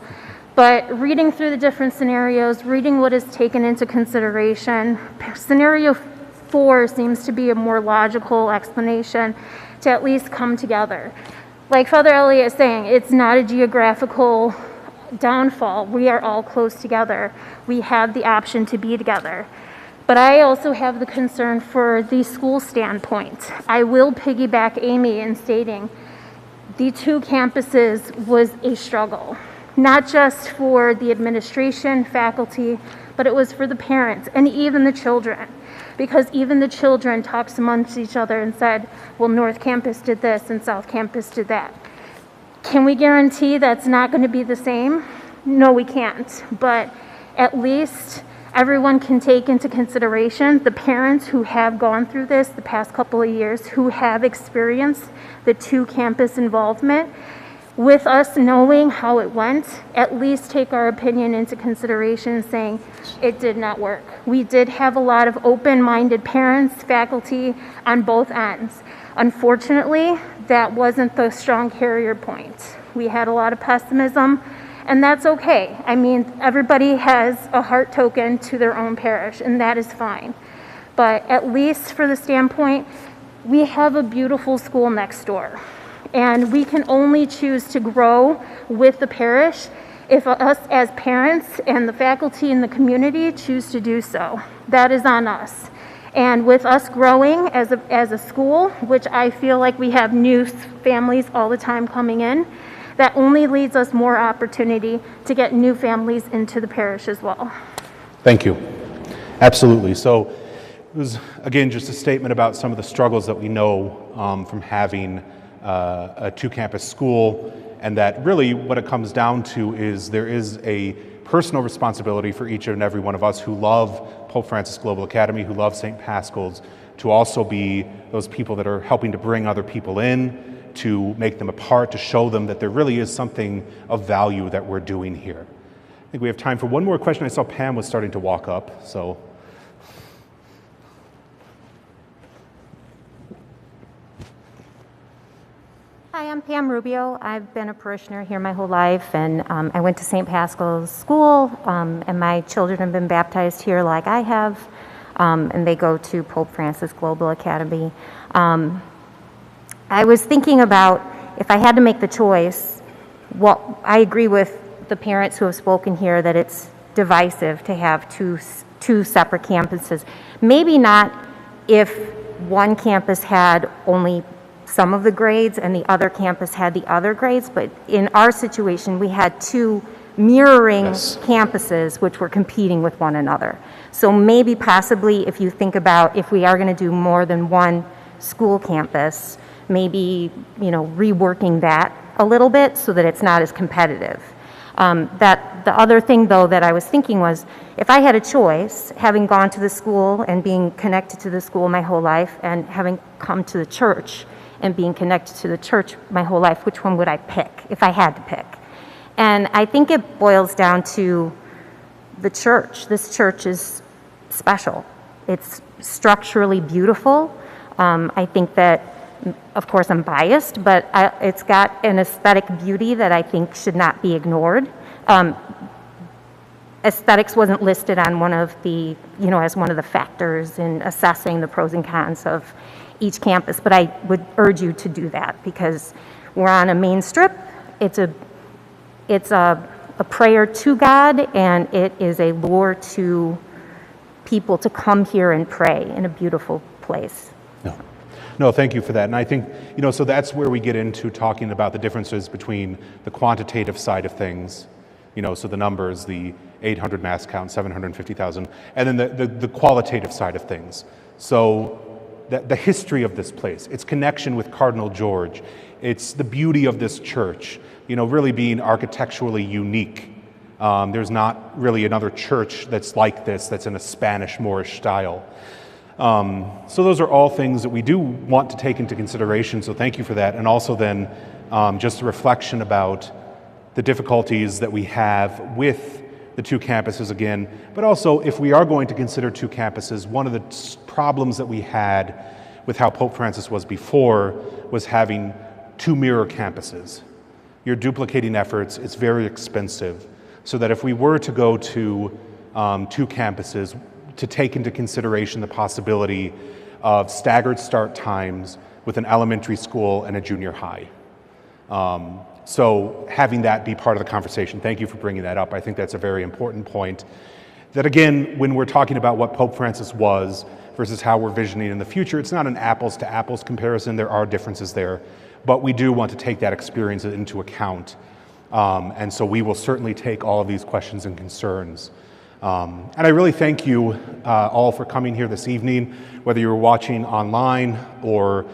[SPEAKER 1] But reading through the different scenarios, reading what is taken into consideration, scenario 4 seems to be a more logical explanation to at least come together. Like Father Elliott is saying, it's not a geographical downfall. We are all close together. We have the option to be together. But I also have the concern for the school standpoint. I will piggyback Amy in stating the 2 campuses was a struggle, not just for the administration, faculty, but it was for the parents and even the children, because even the children talked amongst each other and said, well, North Campus did this and South Campus did that. Can we guarantee that's not going to be the same? No, we can't, but at least everyone can take into consideration the parents who have gone through this the past couple of years, who have experienced the 2 campus involvement. With us knowing how it went, at least take our opinion into consideration, saying it did not work. We did have a lot of open-minded parents, faculty on both ends. Unfortunately, that wasn't the strong carrier point. We had a lot of pessimism, and that's okay. I mean, everybody has a heart token to their own parish, and that is fine. But at least for the standpoint, we have a beautiful school next door. And we can only choose to grow with the parish if us as parents and the faculty and the community choose to do so. That is on us. And with us growing as a school, which I feel like we have new families all the time coming in, that only leads us more opportunity to get new families into the parish as well.
[SPEAKER 6] Thank you. Absolutely. So it was, again, just a statement about some of the struggles that we know from having a two-campus school, and that really what it comes down to is there is a personal responsibility for each and every one of us who love Pope Francis Global Academy, who love St. Pascal's, to also be those people that are helping to bring other people in, to make them a part, to show them that there really is something of value that we're doing here. I think we have time for one more question. I saw Pam was starting to walk up, so.
[SPEAKER 13] Hi, I'm Pam Rubio. I've been a parishioner here my whole life, and I went to St. Pascal's School, and my children have been baptized here like I have, and they go to Pope Francis Global Academy. I was thinking about if I had to make the choice, I agree with the parents who have spoken here that it's divisive to have two separate campuses. Maybe not if one campus had only some of the grades and the other campus had the other grades, but in our situation we had two mirroring campuses which were competing with one another. So maybe possibly if you think about if we are going to do more than one school campus, maybe reworking that a little bit so that it's not as competitive. That the other thing though that I was thinking was if I had a choice, having gone to the school and being connected to the school my whole life and having come to the church and being connected to the church my whole life, which one would I pick if I had to pick? And I think it boils down to the church. This church is special. It's structurally beautiful. I think that, of course, I'm biased, but it's got an aesthetic beauty that I think should not be ignored. Aesthetics wasn't listed on one of the, as one of the factors in assessing the pros and cons of each campus, but I would urge you to do that because we're on a main strip. It's a prayer to God, and it is a lure to people to come here and pray in a beautiful place.
[SPEAKER 6] No, thank you for that. And I think, so that's where we get into talking about the differences between the quantitative side of things, so the numbers, the 800 mass count, 750,000, and then the qualitative side of things. So the history of this place, its connection with Cardinal George, it's the beauty of this church, really being architecturally unique. There's not really another church that's like this, that's in a Spanish Moorish style. So those are all things that we do want to take into consideration, so thank you for that. And also then just a reflection about the difficulties that we have with the two campuses again, but also if we are going to consider two campuses, one of the problems that we had with how Pope Francis was before was having two mirror campuses. You're duplicating efforts, it's very expensive, so that if we were to go to two campuses, to take into consideration the possibility of staggered start times with an elementary school and a junior high. So having that be part of the conversation, thank you for bringing that up. I think that's a very important point. That again, when we're talking about what Pope Francis was versus how we're visioning in the future, it's not an apples to apples comparison. There are differences there, but we do want to take that experience into account. And so we will certainly take all of these questions and concerns. And I really thank you all for coming here this evening, whether you were watching online or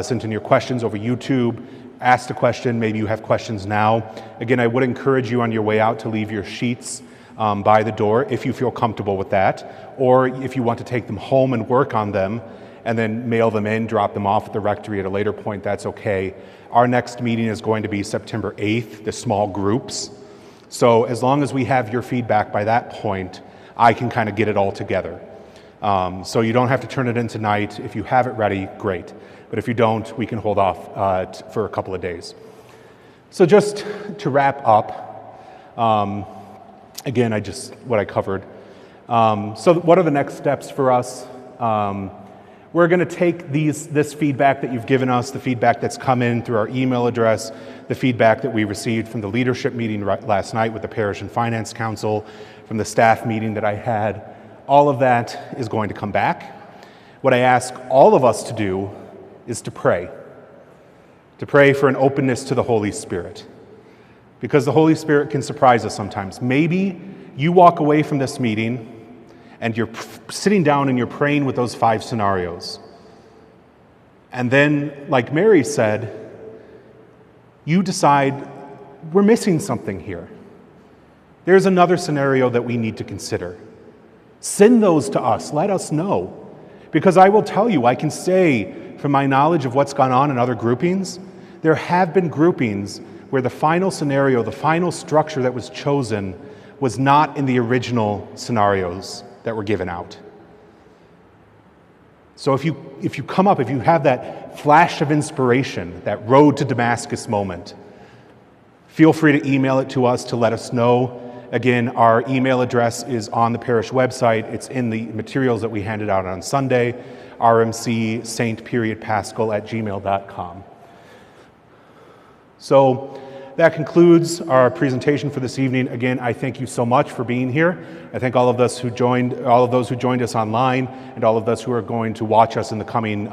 [SPEAKER 6] sent in your questions over YouTube, asked a question, maybe you have questions now. Again, I would encourage you on your way out to leave your sheets by the door if you feel comfortable with that, or if you want to take them home and work on them and then mail them in, drop them off at the rectory at a later point, that's okay. Our next meeting is going to be September 8th, the small groups. So as long as we have your feedback by that point, I can kind of get it all together. So you don't have to turn it in tonight. If you have it ready, great. But if you don't, we can hold off for a couple of days. So just to wrap up, again, what I covered. So what are the next steps for us? We're going to take this feedback that you've given us, the feedback that's come in through our email address, the feedback that we received from the leadership meeting last night with the Parish and Finance Council, from the staff meeting that I had. All of that is going to come back. What I ask all of us to do is to pray for an openness to the Holy Spirit, because the Holy Spirit can surprise us sometimes. Maybe you walk away from this meeting and you're sitting down and you're praying with those 5 scenarios. And then, like Mary said, you decide, we're missing something here. There's another scenario that we need to consider. Send those to us. Let us know. Because I will tell you, I can say from my knowledge of what's gone on in other groupings, there have been groupings where the final scenario, the final structure that was chosen was not in the original scenarios that were given out. So if you have that flash of inspiration, that road to Damascus moment, feel free to email it to us to let us know. Again, our email address is on the parish website. It's in the materials that we handed out on Sunday, rmcsaint.pascal@gmail.com. So that concludes our presentation for this evening. Again, I thank you so much for being here. I thank all of those who joined us online, and all of those who are going to watch us in the coming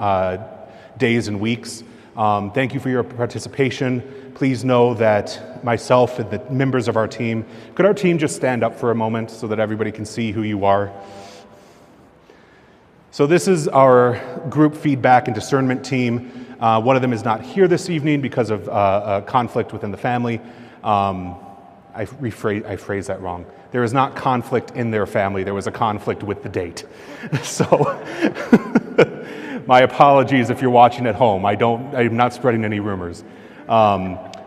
[SPEAKER 6] days and weeks. Thank you for your participation. Please know that myself and the members of our team, could our team just stand up for a moment so that everybody can see who you are? So this is our group feedback and discernment team. One of them is not here this evening because of a conflict within the family. I phrased that wrong. There is not conflict in their family. There was a conflict with the date. So my apologies if you're watching at home. I'm not spreading any rumors.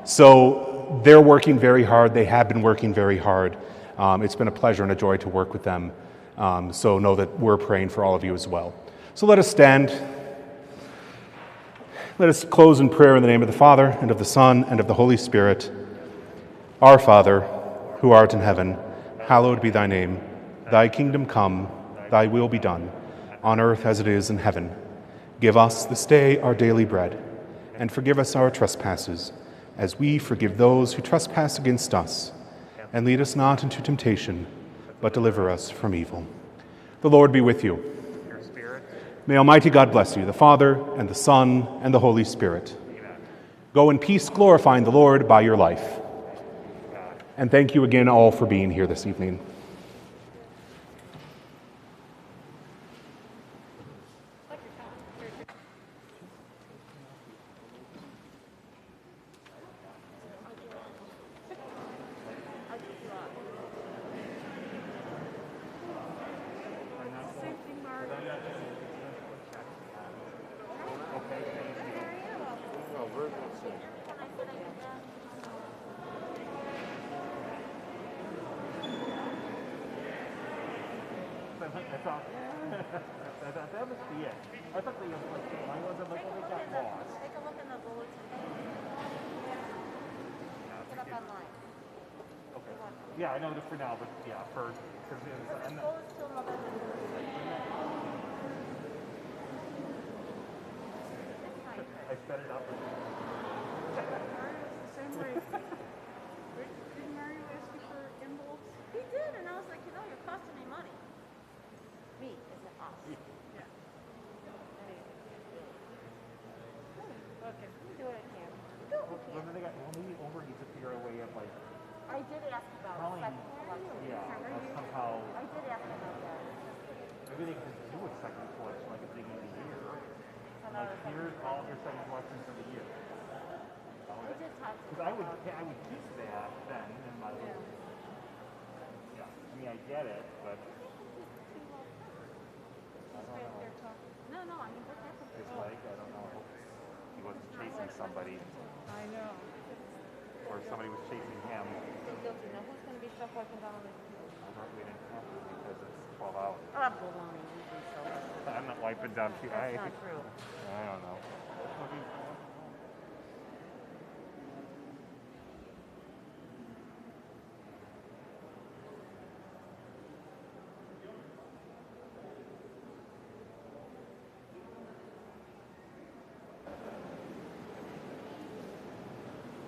[SPEAKER 6] So they're working very hard. They have been working very hard. It's been a pleasure and a joy to work with them. So know that we're praying for all of you as well. So let us stand. Let us close in prayer in the name of the Father, and of the Son, and of the Holy Spirit. Our Father, who art in heaven, hallowed be thy name. Thy kingdom come, thy will be done, on earth as it is in heaven. Give us this day our daily bread, and forgive us our trespasses, as we forgive those who trespass against us. And lead us not into temptation, but deliver us from evil. The Lord be with you. May Almighty God bless you, the Father, and the Son, and the Holy Spirit. Go in peace, glorifying the Lord by your life. And thank you again all for being here this evening.
[SPEAKER 5] That must be it. I thought they was like, mine wasn't like, they got lost.
[SPEAKER 2] Take a look in the bulletin. Look it up online.
[SPEAKER 5] Okay. Yeah, I know it for now, but yeah, for because it was.
[SPEAKER 2] It's closed till November 1st.
[SPEAKER 5] I set it up.
[SPEAKER 4] Mario was the same way. Didn't Mario ask you for envelopes?
[SPEAKER 2] He did, and I was like, you're costing me money. Me, is it us?
[SPEAKER 4] Yeah. Okay.
[SPEAKER 2] Do what I can.
[SPEAKER 5] Maybe over needs to figure out a way of like.
[SPEAKER 2] I did ask about
[SPEAKER 5] Telling,
[SPEAKER 2] second collection.
[SPEAKER 5] yeah, somehow.
[SPEAKER 2] I did ask about that.
[SPEAKER 5] Maybe they can do a second collection like at the beginning of the year. Like here's all your second collections for the year.
[SPEAKER 2] I did talk to
[SPEAKER 5] Because I would keep that then in my. Yeah. I mean, I get it, but.
[SPEAKER 2] No, I mean, what happened?
[SPEAKER 5] It's like, I don't know, I hope he wasn't chasing somebody,
[SPEAKER 4] I know.
[SPEAKER 5] or somebody was chasing him.
[SPEAKER 2] Guilty. Now, who's going to be stuck walking down on the
[SPEAKER 5] We didn't have to because it's 12 hours.
[SPEAKER 2] baloney, usually so.
[SPEAKER 5] I'm not wiping down too.
[SPEAKER 2] That's not true.
[SPEAKER 5] I don't know.